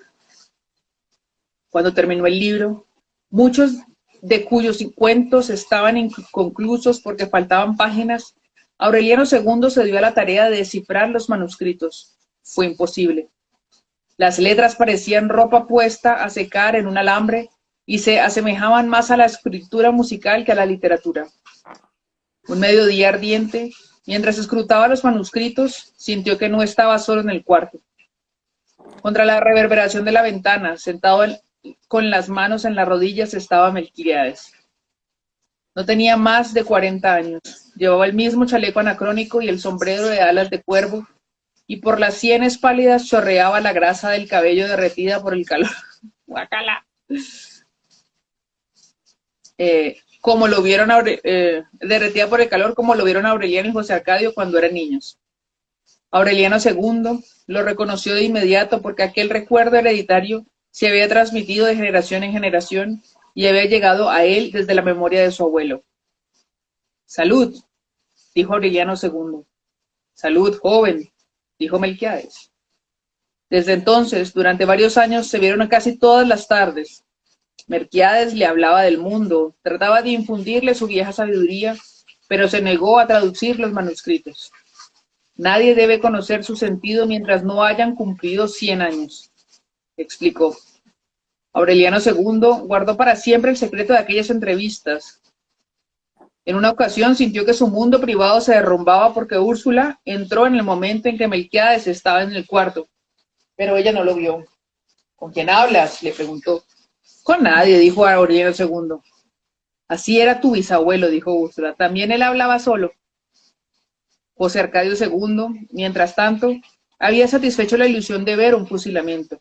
Cuando terminó el libro, muchos de cuyos cuentos estaban inconclusos porque faltaban páginas, Aureliano II se dio a la tarea de descifrar los manuscritos. Fue imposible. Las letras parecían ropa puesta a secar en un alambre y se asemejaban más a la escritura musical que a la literatura. Un mediodía ardiente, mientras escrutaba los manuscritos, sintió que no estaba solo en el cuarto. Contra la reverberación de la ventana, sentado con las manos en las rodillas, estaba Melquíades. No tenía más de 40 años. Llevaba el mismo chaleco anacrónico y el sombrero de alas de cuervo, y por las sienes pálidas chorreaba la grasa del cabello derretida por el calor. ¡Guácala! Como lo vieron derretida por el calor, como lo vieron Aureliano y José Arcadio cuando eran niños. Aureliano II lo reconoció de inmediato porque aquel recuerdo hereditario se había transmitido de generación en generación y había llegado a él desde la memoria de su abuelo. «Salud», dijo Aureliano II. «Salud, joven», dijo Melquíades. Desde entonces, durante varios años, se vieron casi todas las tardes. Melquíades le hablaba del mundo, trataba de infundirle su vieja sabiduría, pero se negó a traducir los manuscritos. Nadie debe conocer su sentido mientras no hayan cumplido 100 años, explicó. Aureliano II guardó para siempre el secreto de aquellas entrevistas. En una ocasión sintió que su mundo privado se derrumbaba porque Úrsula entró en el momento en que Melquíades estaba en el cuarto, pero ella no lo vio. ¿Con quién hablas?, le preguntó. Con nadie, dijo Aureliano II. Así era tu bisabuelo, dijo Úrsula. También él hablaba solo. José Arcadio II, mientras tanto, había satisfecho la ilusión de ver un fusilamiento.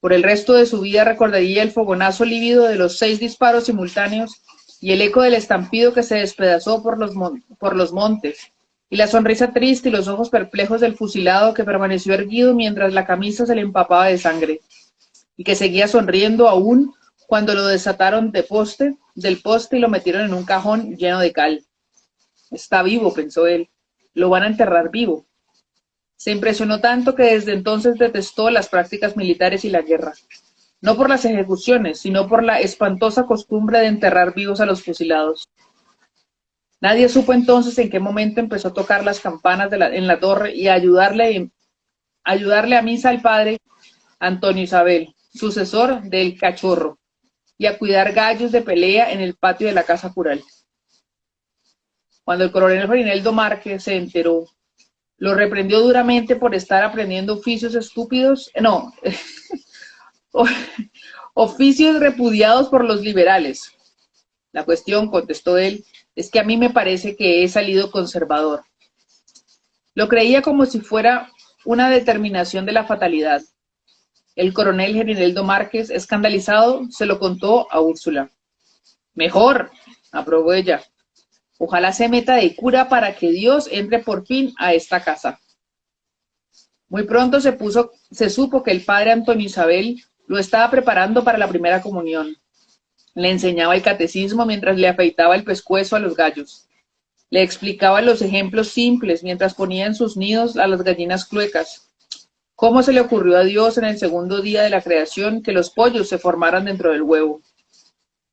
Por el resto de su vida recordaría el fogonazo lívido de los 6 disparos simultáneos y el eco del estampido que se despedazó por los montes, y la sonrisa triste y los ojos perplejos del fusilado que permaneció erguido mientras la camisa se le empapaba de sangre, y que seguía sonriendo aún cuando lo desataron del poste y lo metieron en un cajón lleno de cal. Está vivo, pensó él, lo van a enterrar vivo. Se impresionó tanto que desde entonces detestó las prácticas militares y la guerra, no por las ejecuciones, sino por la espantosa costumbre de enterrar vivos a los fusilados. Nadie supo entonces en qué momento empezó a tocar las campanas en la torre y a ayudarle a misa al padre Antonio Isabel, sucesor del cachorro, y a cuidar gallos de pelea en el patio de la casa cural. Cuando el coronel Farineldo Márquez se enteró, lo reprendió duramente por estar aprendiendo oficios oficios repudiados por los liberales. La cuestión, contestó él, es que a mí me parece que he salido conservador. Lo creía como si fuera una determinación de la fatalidad. El coronel Farineldo Márquez, escandalizado, se lo contó a Úrsula. Mejor, aprobó ella. Ojalá se meta de cura para que Dios entre por fin a esta casa. Muy pronto se supo que el padre Antonio Isabel lo estaba preparando para la primera comunión. Le enseñaba el catecismo mientras le afeitaba el pescuezo a los gallos. Le explicaba los ejemplos simples mientras ponía en sus nidos a las gallinas cluecas. ¿Cómo se le ocurrió a Dios en el segundo día de la creación que los pollos se formaran dentro del huevo?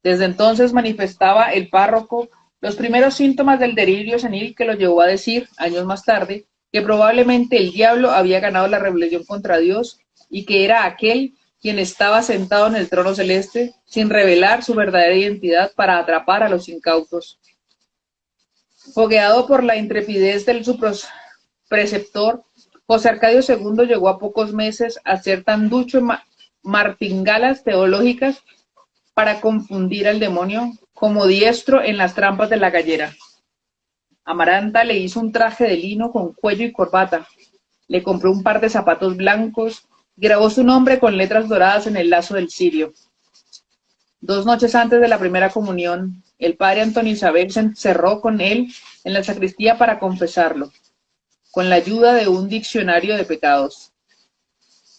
Desde entonces manifestaba el párroco los primeros síntomas del delirio senil que lo llevó a decir, años más tarde, que probablemente el diablo había ganado la rebelión contra Dios y que era aquel quien estaba sentado en el trono celeste sin revelar su verdadera identidad para atrapar a los incautos. Fogueado por la intrepidez de su preceptor, José Arcadio II llegó a pocos meses a ser tan ducho en martingalas teológicas para confundir al demonio como diestro en las trampas de la gallera. Amaranta le hizo un traje de lino con cuello y corbata, le compró un par de zapatos blancos, grabó su nombre con letras doradas en el lazo del cirio. 2 noches antes de la primera comunión, el padre Antonio Isabel se encerró con él en la sacristía para confesarlo. con la ayuda de un diccionario de pecados.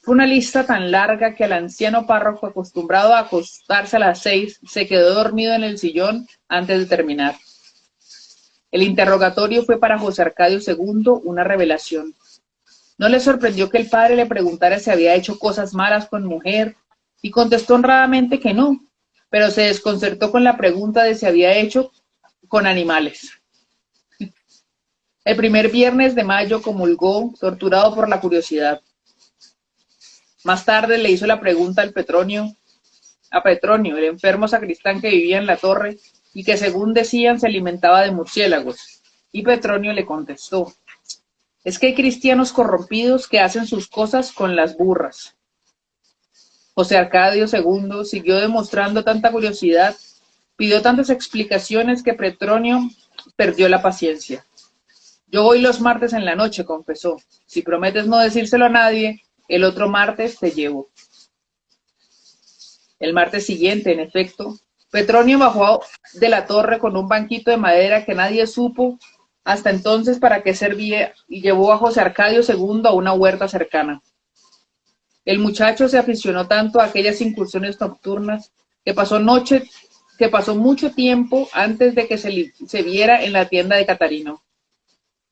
Fue una lista tan larga que el anciano párroco, acostumbrado a acostarse a las 6, se quedó dormido en el sillón antes de terminar. El interrogatorio fue para José Arcadio II una revelación. No le sorprendió que el padre le preguntara si había hecho cosas malas con mujer, y contestó honradamente que no, pero se desconcertó con la pregunta de si había hecho con animales. El primer viernes de mayo comulgó, torturado por la curiosidad. Más tarde le hizo la pregunta a Petronio, el enfermo sacristán que vivía en la torre y que según decían se alimentaba de murciélagos. Y Petronio le contestó: es que hay cristianos corrompidos que hacen sus cosas con las burras. José Arcadio II siguió demostrando tanta curiosidad, pidió tantas explicaciones que Petronio perdió la paciencia. Yo voy los martes en la noche, confesó. Si prometes no decírselo a nadie, el otro martes te llevo. El martes siguiente, en efecto, Petronio bajó de la torre con un banquito de madera que nadie supo hasta entonces para qué servía y llevó a José Arcadio II a una huerta cercana. El muchacho se aficionó tanto a aquellas incursiones nocturnas que pasó mucho tiempo antes de que se viera en la tienda de Catarino.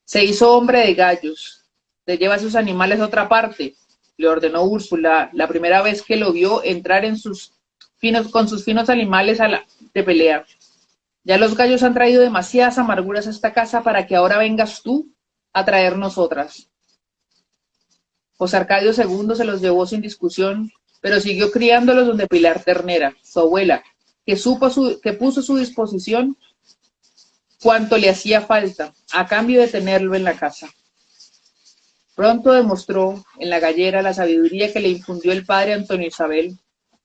Se hizo hombre de gallos. Te lleva a sus animales a otra parte, le ordenó Úrsula la primera vez que lo vio entrar con sus finos animales de pelea. Ya los gallos han traído demasiadas amarguras a esta casa para que ahora vengas tú a traernos otras. José Arcadio II se los llevó sin discusión, pero siguió criándolos donde Pilar Ternera, su abuela, que puso a su disposición cuanto le hacía falta, a cambio de tenerlo en la casa. Pronto demostró en la gallera la sabiduría que le infundió el padre Antonio Isabel,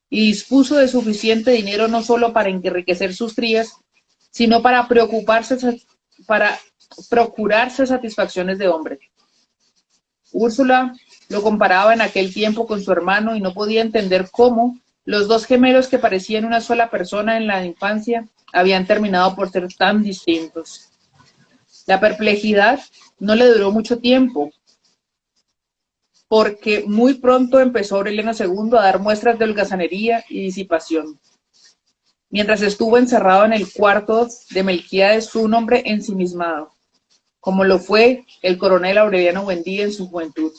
y dispuso de suficiente dinero no solo para enriquecer sus crías, sino para procurarse satisfacciones de hombre. Úrsula lo comparaba en aquel tiempo con su hermano y no podía entender cómo los dos gemelos que parecían una sola persona en la infancia habían terminado por ser tan distintos. La perplejidad no le duró mucho tiempo, porque muy pronto empezó Aureliano II a dar muestras de holgazanería y disipación. Mientras estuvo encerrado en el cuarto de Melquíades, fue un hombre ensimismado, como lo fue el coronel Aureliano Buendía en su juventud.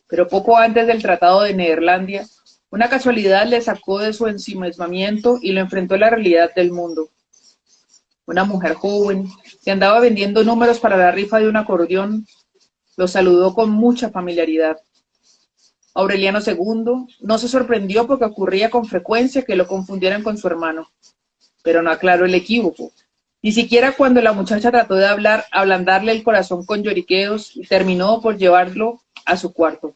Pero poco antes del Tratado de Neerlandia, una casualidad le sacó de su ensimismamiento y lo enfrentó a la realidad del mundo. Una mujer joven, que andaba vendiendo números para la rifa de un acordeón, lo saludó con mucha familiaridad. Aureliano II no se sorprendió porque ocurría con frecuencia que lo confundieran con su hermano, pero no aclaró el equívoco, ni siquiera cuando la muchacha trató de ablandarle el corazón con lloriqueos y terminó por llevarlo a su cuarto.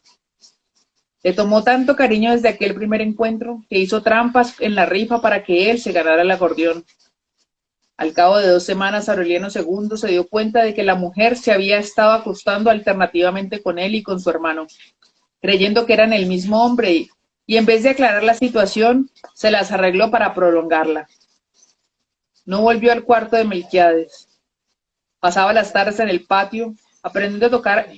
Le tomó tanto cariño desde aquel primer encuentro que hizo trampas en la rifa para que él se ganara el acordeón. Al cabo de 2 semanas, Aureliano II se dio cuenta de que la mujer se había estado acostando alternativamente con él y con su hermano, creyendo que eran el mismo hombre, y en vez de aclarar la situación, se las arregló para prolongarla. No volvió al cuarto de Melquíades. Pasaba las tardes en el patio, aprendiendo a tocar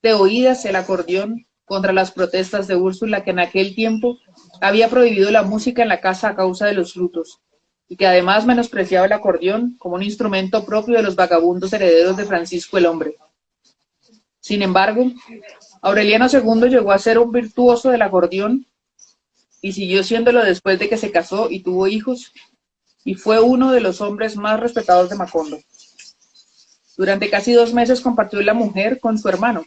de oídas el acordeón contra las protestas de Úrsula, que en aquel tiempo había prohibido la música en la casa a causa de los lutos, y que además menospreciaba el acordeón como un instrumento propio de los vagabundos herederos de Francisco el Hombre. Sin embargo, Aureliano II llegó a ser un virtuoso del acordeón y siguió siéndolo después de que se casó y tuvo hijos, y fue uno de los hombres más respetados de Macondo. Durante casi 2 meses compartió la mujer con su hermano.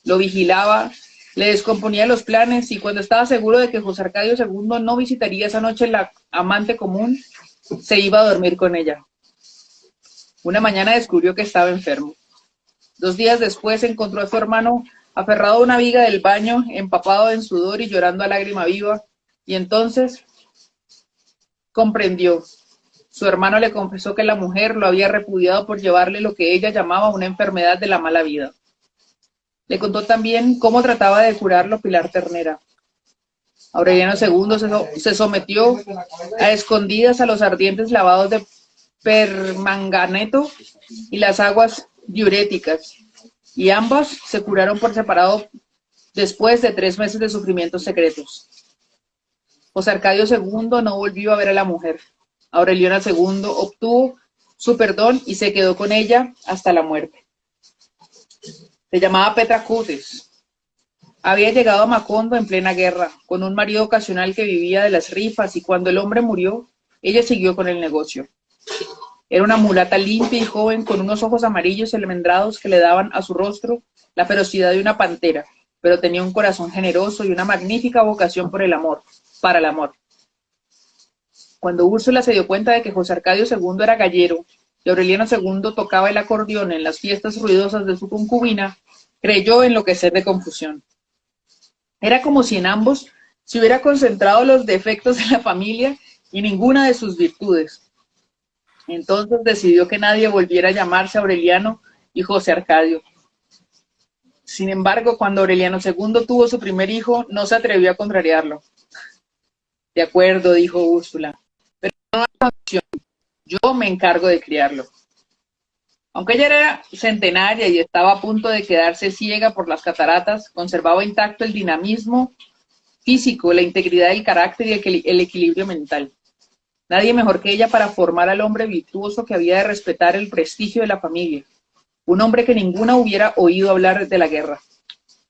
Lo vigilaba, le descomponía los planes, y cuando estaba seguro de que José Arcadio II no visitaría esa noche la amante común, se iba a dormir con ella. Una mañana descubrió que estaba enfermo. 2 días después encontró a su hermano aferrado a una viga del baño, empapado en sudor y llorando a lágrima viva, y entonces comprendió. Su hermano le confesó que la mujer lo había repudiado por llevarle lo que ella llamaba una enfermedad de la mala vida. Le contó también cómo trataba de curarlo Pilar Ternera. Aureliano II se sometió a escondidas a los ardientes lavados de permanganeto y las aguas diuréticas, y ambas se curaron por separado después de 3 meses de sufrimientos secretos. José Arcadio II no volvió a ver a la mujer. Aureliano II obtuvo su perdón y se quedó con ella hasta la muerte. Se llamaba Petra Cotes. Había llegado a Macondo en plena guerra, con un marido ocasional que vivía de las rifas, y cuando el hombre murió, ella siguió con el negocio. Era una mulata limpia y joven, con unos ojos amarillos y almendrados que le daban a su rostro la ferocidad de una pantera, pero tenía un corazón generoso y una magnífica vocación por el amor, para el amor. Cuando Úrsula se dio cuenta de que José Arcadio II era gallero y Aureliano II tocaba el acordeón en las fiestas ruidosas de su concubina, creyó enloquecer de confusión. Era como si en ambos se hubiera concentrado los defectos de la familia y ninguna de sus virtudes. Entonces decidió que nadie volviera a llamarse Aureliano y José Arcadio. Sin embargo, cuando Aureliano II tuvo su primer hijo, no se atrevió a contrariarlo. De acuerdo, dijo Úrsula, pero no hay opción. Yo me encargo de criarlo. Aunque ella era centenaria y estaba a punto de quedarse ciega por las cataratas, conservaba intacto el dinamismo físico, la integridad del carácter y el equilibrio mental. Nadie mejor que ella para formar al hombre virtuoso que había de respetar el prestigio de la familia. Un hombre que ninguna hubiera oído hablar de la guerra.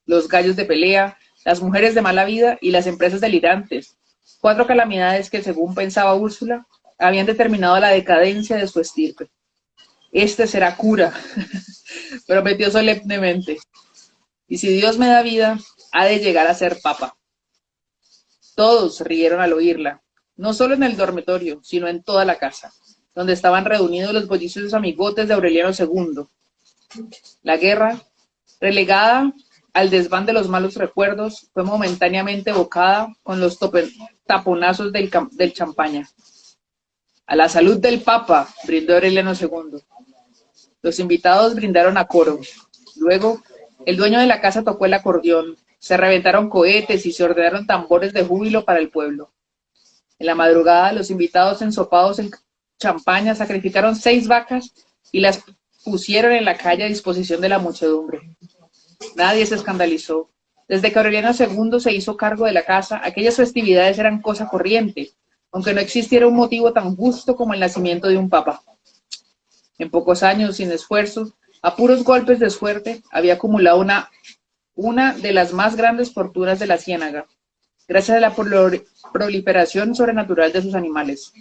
Los gallos de pelea, las mujeres de mala vida y las empresas delirantes. 4 calamidades que, según pensaba Úrsula, habían determinado la decadencia de su estirpe. Este será cura, prometió solemnemente. Y si Dios me da vida, ha de llegar a ser papa. Todos rieron al oírla, no solo en el dormitorio, sino en toda la casa, donde estaban reunidos los bulliciosos amigotes de Aureliano II. La guerra, relegada al desván de los malos recuerdos, fue momentáneamente evocada con los taponazos del champaña. A la salud del Papa, brindó Aureliano II. Los invitados brindaron a coro. Luego, el dueño de la casa tocó el acordeón, se reventaron cohetes y se ordenaron tambores de júbilo para el pueblo. En la madrugada, los invitados ensopados en champaña sacrificaron 6 vacas y las pusieron en la calle a disposición de la muchedumbre. Nadie se escandalizó. Desde que Aureliano II se hizo cargo de la casa, aquellas festividades eran cosa corriente, aunque no existiera un motivo tan justo como el nacimiento de un papa. En pocos años, sin esfuerzo, a puros golpes de suerte, había acumulado una de las más grandes fortunas de la ciénaga, gracias a la proliferación sobrenatural de sus animales.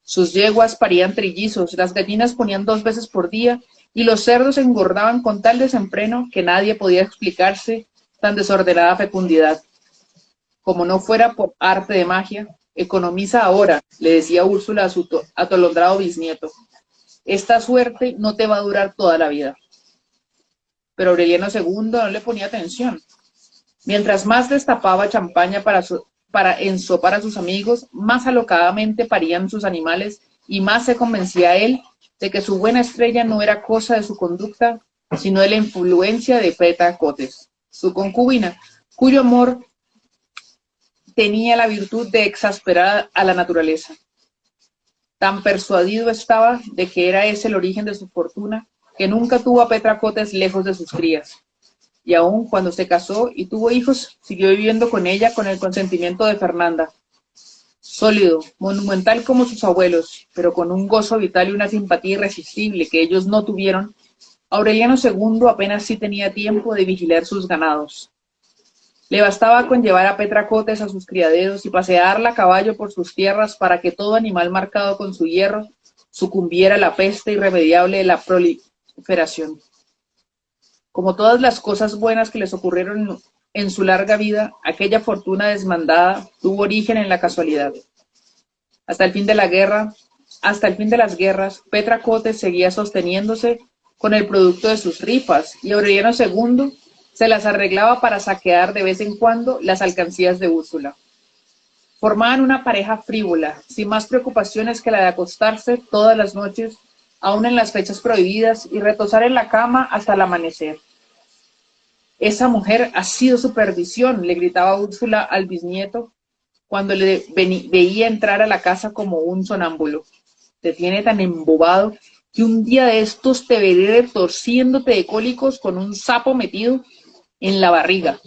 Sus yeguas parían trillizos, las gallinas ponían 2 veces por día, y los cerdos engordaban con tal desenfreno que nadie podía explicarse tan desordenada fecundidad. Como no fuera por arte de magia, economiza ahora, le decía Úrsula a su atolondrado bisnieto. Esta suerte no te va a durar toda la vida. Pero Aureliano II no le ponía atención. Mientras más destapaba champaña para ensopar a sus amigos, más alocadamente parían sus animales y más se convencía él de que su buena estrella no era cosa de su conducta, sino de la influencia de Petra Cotes, su concubina, cuyo amor tenía la virtud de exasperar a la naturaleza. Tan persuadido estaba de que era ese el origen de su fortuna, que nunca tuvo a Petra Cotes lejos de sus crías. Y aun cuando se casó y tuvo hijos, siguió viviendo con ella con el consentimiento de Fernanda. Sólido, monumental como sus abuelos, pero con un gozo vital y una simpatía irresistible que ellos no tuvieron, Aureliano II apenas sí tenía tiempo de vigilar sus ganados. Le bastaba con llevar a Petra Cotes a sus criaderos y pasearla a caballo por sus tierras para que todo animal marcado con su hierro sucumbiera a la peste irremediable de la proliferación. Como todas las cosas buenas que les ocurrieron en su larga vida, aquella fortuna desmandada tuvo origen en la casualidad. Hasta el fin de las guerras, Petra Cotes seguía sosteniéndose con el producto de sus rifas y Aureliano II se las arreglaba para saquear de vez en cuando las alcancías de Úrsula. Formaban una pareja frívola, sin más preocupaciones que la de acostarse todas las noches, aún en las fechas prohibidas, y retosar en la cama hasta el amanecer. Esa mujer ha sido su perdición, le gritaba Úrsula al bisnieto cuando le veía entrar a la casa como un sonámbulo. Te tiene tan embobado que un día de estos te veré torciéndote de cólicos con un sapo metido en la barriga.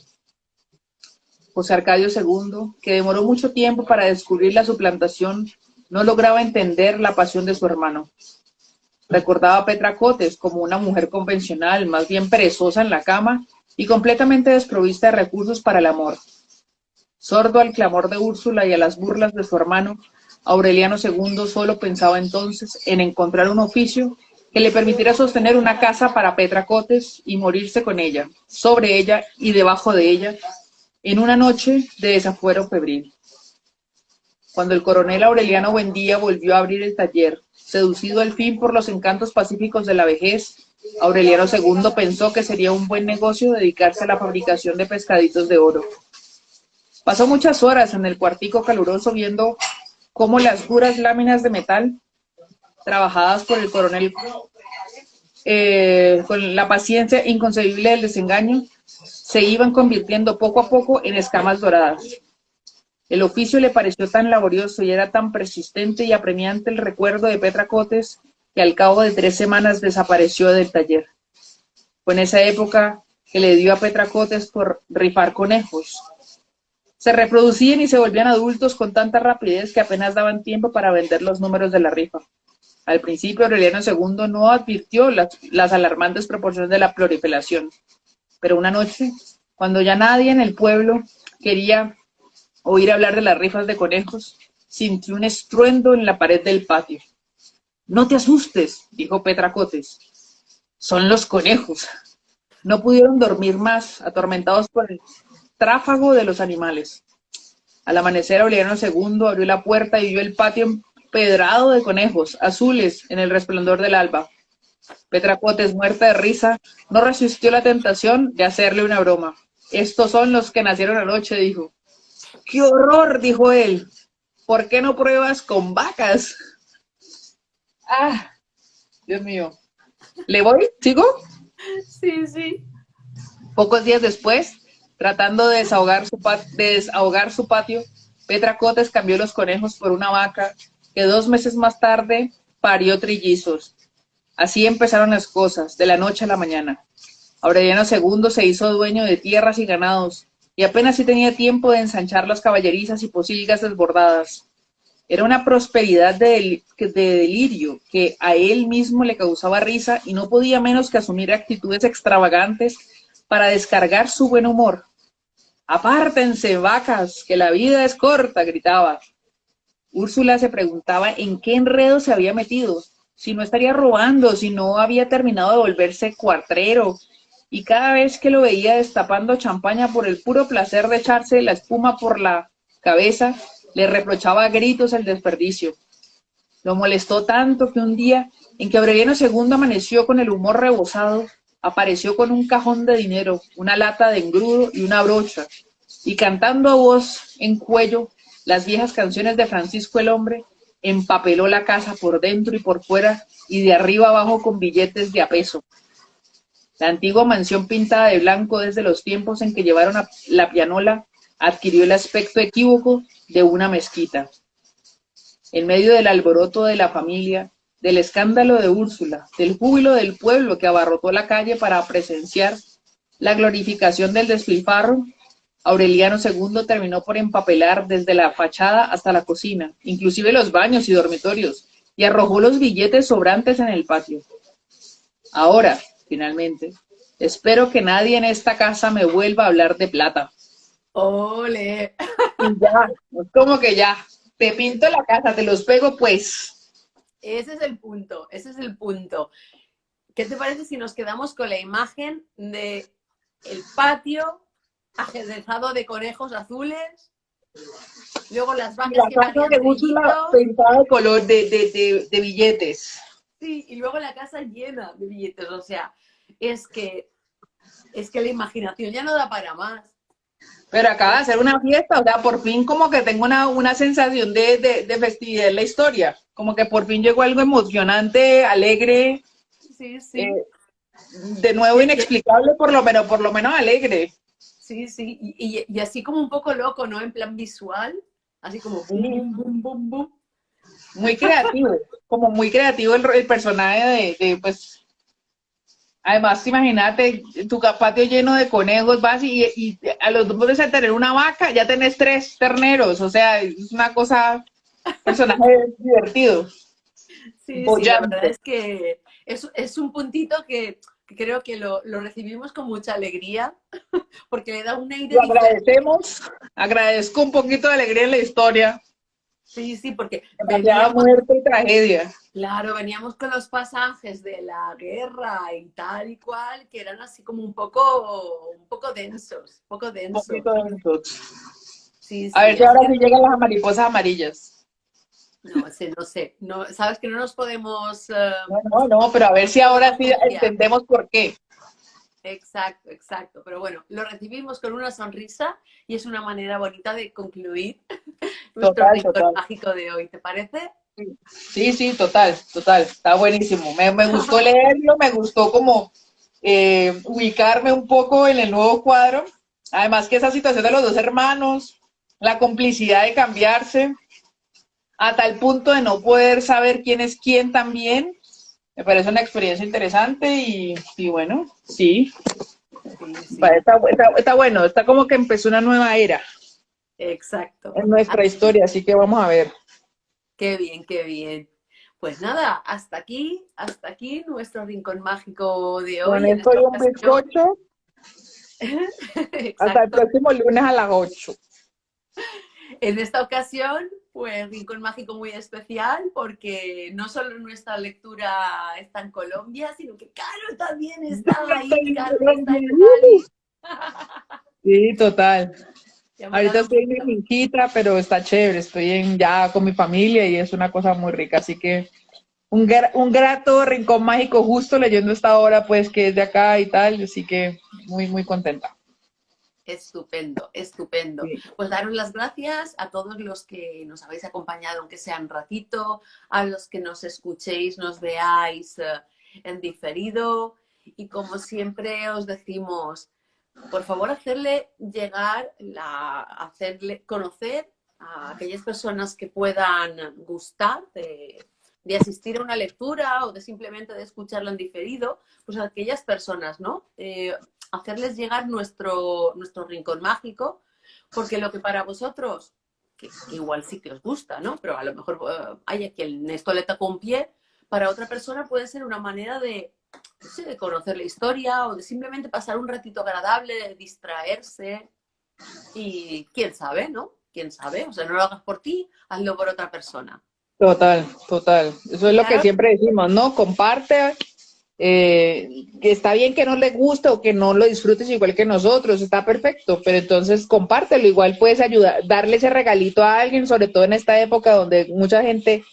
José Arcadio II, que demoró mucho tiempo para descubrir la suplantación, no lograba entender la pasión de su hermano. Recordaba a Petra Cotes como una mujer convencional, más bien perezosa en la cama y completamente desprovista de recursos para el amor. Sordo al clamor de Úrsula y a las burlas de su hermano, Aureliano II solo pensaba entonces en encontrar un oficio que le permitiera sostener una casa para Petra Cotes y morirse con ella, sobre ella y debajo de ella, en una noche de desafuero febril. Cuando el coronel Aureliano Buendía volvió a abrir el taller, seducido al fin por los encantos pacíficos de la vejez, Aureliano II pensó que sería un buen negocio dedicarse a la fabricación de pescaditos de oro. Pasó muchas horas en el cuartico caluroso viendo cómo las duras láminas de metal, trabajadas por el coronel con la paciencia inconcebible del desengaño, se iban convirtiendo poco a poco en escamas doradas. El oficio le pareció tan laborioso y era tan persistente y apremiante el recuerdo de Petra Cotes que al cabo de 3 semanas desapareció del taller. Fue en esa época que le dio a Petra Cotes por rifar conejos. Se reproducían y se volvían adultos con tanta rapidez que apenas daban tiempo para vender los números de la rifa. Al principio Aureliano II no advirtió las alarmantes proporciones de la proliferación, pero una noche, cuando ya nadie en el pueblo quería oír hablar de las rifas de conejos, sintió un estruendo en la pared del patio. «No te asustes», dijo Petra Cotes, «son los conejos». No pudieron dormir más, atormentados por el tráfago de los animales. Al amanecer, Aureliano II abrió la puerta y vio el patio empedrado de conejos azules en el resplandor del alba. Petra Cotes, muerta de risa, no resistió la tentación de hacerle una broma. «Estos son los que nacieron anoche», dijo. «¡Qué horror!», dijo él. «¿Por qué no pruebas con vacas?». ¡Ah! Dios mío. ¿Le voy? ¿Sigo? Sí, sí. Pocos días después, tratando de desahogar su patio, Petra Cotes cambió los conejos por una vaca que 2 meses más tarde parió trillizos. Así empezaron las cosas, de la noche a la mañana. Aureliano II se hizo dueño de tierras y ganados, y apenas si tenía tiempo de ensanchar las caballerizas y posilgas desbordadas. Era una prosperidad de delirio que a él mismo le causaba risa y no podía menos que asumir actitudes extravagantes para descargar su buen humor. «¡Apártense, vacas, que la vida es corta!», gritaba. Úrsula se preguntaba en qué enredo se había metido, si no estaría robando, si no había terminado de volverse cuartrero, y cada vez que lo veía destapando champaña por el puro placer de echarse la espuma por la cabeza, le reprochaba a gritos el desperdicio. Lo molestó tanto que un día, en que Aureliano II amaneció con el humor rebosado, apareció con un cajón de dinero, una lata de engrudo y una brocha, y cantando a voz en cuello las viejas canciones de Francisco el Hombre, empapeló la casa por dentro y por fuera y de arriba abajo con billetes de a peso. La antigua mansión pintada de blanco desde los tiempos en que llevaron a la pianola adquirió el aspecto equívoco de una mezquita. En medio del alboroto de la familia, del escándalo de Úrsula, del júbilo del pueblo que abarrotó la calle para presenciar la glorificación del despilfarro, Aureliano II terminó por empapelar desde la fachada hasta la cocina, inclusive los baños y dormitorios, y arrojó los billetes sobrantes en el patio. Ahora, finalmente, espero que nadie en esta casa me vuelva a hablar de plata. ¡Ole! Y ya, es como que ya, te pinto la casa, te los pego pues. Ese es el punto, ese es el punto. ¿Qué te parece si nos quedamos con la imagen de el patio ajedrezado de conejos azules? Luego las vacas La que casa parían de Úrsula trillizos. pintada de color de billetes. Sí, y luego la casa llena de billetes. O sea, es que la imaginación ya no da para más. Pero acaba de hacer una fiesta, o sea, por fin como que tengo una sensación de festividad en la historia. Como que por fin llegó algo emocionante, alegre, Sí, sí. de nuevo inexplicable, por lo menos alegre. Sí, sí. Y así como un poco loco, ¿no? En plan visual. Así como boom, boom, boom, boom, boom. Muy creativo, como muy creativo el personaje pues, además, imagínate, tu patio lleno de conejos, vas y a los dos de tener una vaca, ya tenés 3 terneros, o sea, es una cosa, personaje divertido, Sí, sí, la verdad bollante. es que es un puntito que creo que lo recibimos con mucha alegría, porque le da un aire Lo diferente. agradecemos, agradezco un poquito de alegría en la historia, Sí, sí, porque demasiada veníamos, muerte y tragedia. claro, veníamos con los pasajes de la guerra y tal y cual, que eran así como un poco densos, un poco Un poquito densos. de nosotros. Sí, A ver sí, si así ahora que sí llegan las mariposas amarillas. no sé, no sé, no, sabes que no nos podemos, No, no, no, pero a ver si no ahora podemos sí confiar. entendemos por qué. Exacto, exacto. Pero bueno, lo recibimos con una sonrisa y es una manera bonita de concluir nuestro Total, rincón total. mágico de hoy. ¿Te parece? Sí, sí, total, total. Está buenísimo. Me gustó leerlo, me gustó como ubicarme un poco en el nuevo cuadro. Además que esa situación de los dos hermanos, la complicidad de cambiarse, a tal punto de no poder saber quién es quién también, me parece una experiencia interesante y bueno, sí, Sí, sí, está bueno, está como que empezó una nueva era exacto. en Ah, nuestra historia, así que vamos a ver. qué bien, qué bien. Pues nada, hasta aquí nuestro rincón mágico de Con hoy en esto y esta un ocasión. bizcocho, hasta el Exacto. próximo lunes a las 8. En esta ocasión, pues rincón mágico muy especial porque no solo nuestra lectura está en Colombia, sino que Caro también está ahí, Estoy en Caro que está Colombia. en Cali. Sí, total. Ya me ha Ahorita dado un estoy en mi poquito. finquita, pero está chévere. Estoy ya con mi familia y es una cosa muy rica. Así que un grato rincón mágico justo leyendo esta obra, pues que es de acá y tal. Así que muy, muy contenta. Estupendo, estupendo. Sí. Pues daros las gracias a todos los que nos habéis acompañado, aunque sea un ratito, a los que nos escuchéis, nos veáis en diferido. Y como siempre os decimos, por favor, hacerle llegar, hacerle conocer a aquellas personas que puedan gustar de asistir a una lectura o de simplemente de escucharla en diferido, pues a aquellas personas, ¿no? Hacerles llegar nuestro rincón mágico, porque lo que para vosotros, que igual sí que os gusta, ¿no? Pero a lo mejor hay a quien esto le tocó un pie, para otra persona puede ser una manera de, no sé, de conocer la historia o de simplemente pasar un ratito agradable, de distraerse y quién sabe, ¿no? ¿Quién sabe? O sea, no lo hagas por ti, hazlo por otra persona. Total, total. Eso es lo que Claro, siempre decimos, ¿no? Comparte. Que está bien que no le guste o que no lo disfrutes igual que nosotros, está perfecto, pero entonces compártelo, igual puedes ayudar, darle ese regalito a alguien, sobre todo en esta época donde mucha gente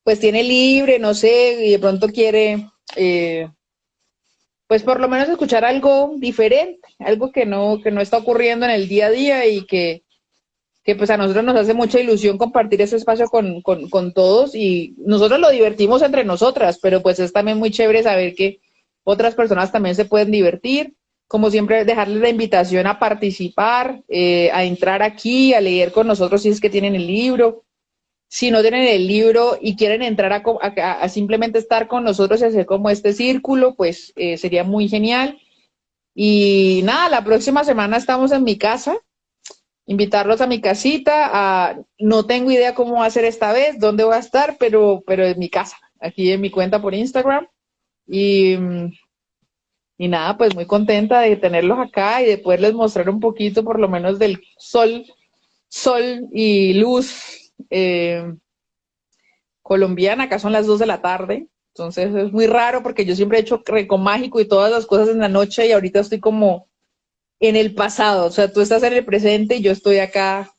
pues tiene libre, no sé, y de pronto quiere pues por lo menos escuchar algo diferente, algo que no está ocurriendo en el día a día y que pues a nosotros nos hace mucha ilusión compartir ese espacio con todos y nosotros lo divertimos entre nosotras, pero pues es también muy chévere saber que otras personas también se pueden divertir. Como siempre, dejarles la invitación a participar, a entrar aquí, a leer con nosotros si es que tienen el libro. Si no tienen el libro y quieren entrar a simplemente estar con nosotros y hacer como este círculo, pues sería muy genial. Y nada, la próxima semana estamos en mi casa, invitarlos a mi casita. No tengo idea cómo va a ser esta vez, dónde voy a estar, pero en mi casa, aquí en mi cuenta por Instagram. Y, y nada, pues muy contenta de tenerlos acá y de poderles mostrar un poquito por lo menos del sol y luz colombiana. Acá son las 2 de la tarde. Entonces es muy raro porque yo siempre he hecho Rincón Mágico y todas las cosas en la noche y ahorita estoy como en el pasado. O sea, tú estás en el presente y yo estoy acá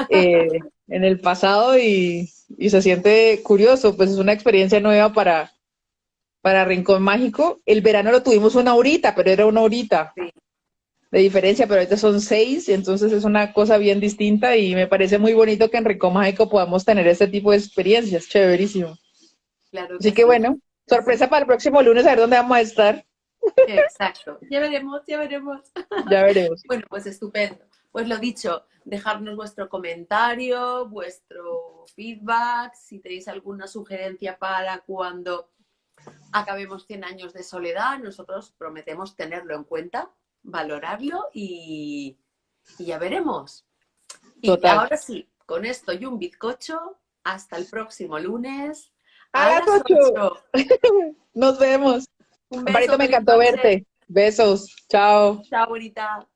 en el pasado y se siente curioso, pues es una experiencia nueva para Rincón Mágico. El verano lo tuvimos una horita, pero era una horita sí, de diferencia, pero ahorita son 6, entonces es una cosa bien distinta y me parece muy bonito que en Rincón Mágico podamos tener este tipo de experiencias, chéverísimo. claro Así que que sí. bueno, Que sí. sorpresa para el próximo lunes, a ver dónde vamos a estar, Exacto. Ya veremos, ya veremos. ya veremos. Bueno, pues estupendo. Pues lo dicho, dejarnos vuestro comentario, vuestro feedback, si tenéis alguna sugerencia para cuando acabemos 100 años de soledad, nosotros prometemos tenerlo en cuenta, valorarlo y ya veremos. Y Total. ahora sí, con esto y un bizcocho, hasta el próximo lunes A a las las 8. 8. Nos vemos. Un beso, Amparito, me feliz encantó noche. verte. Besos. Chao. Chao, bonita.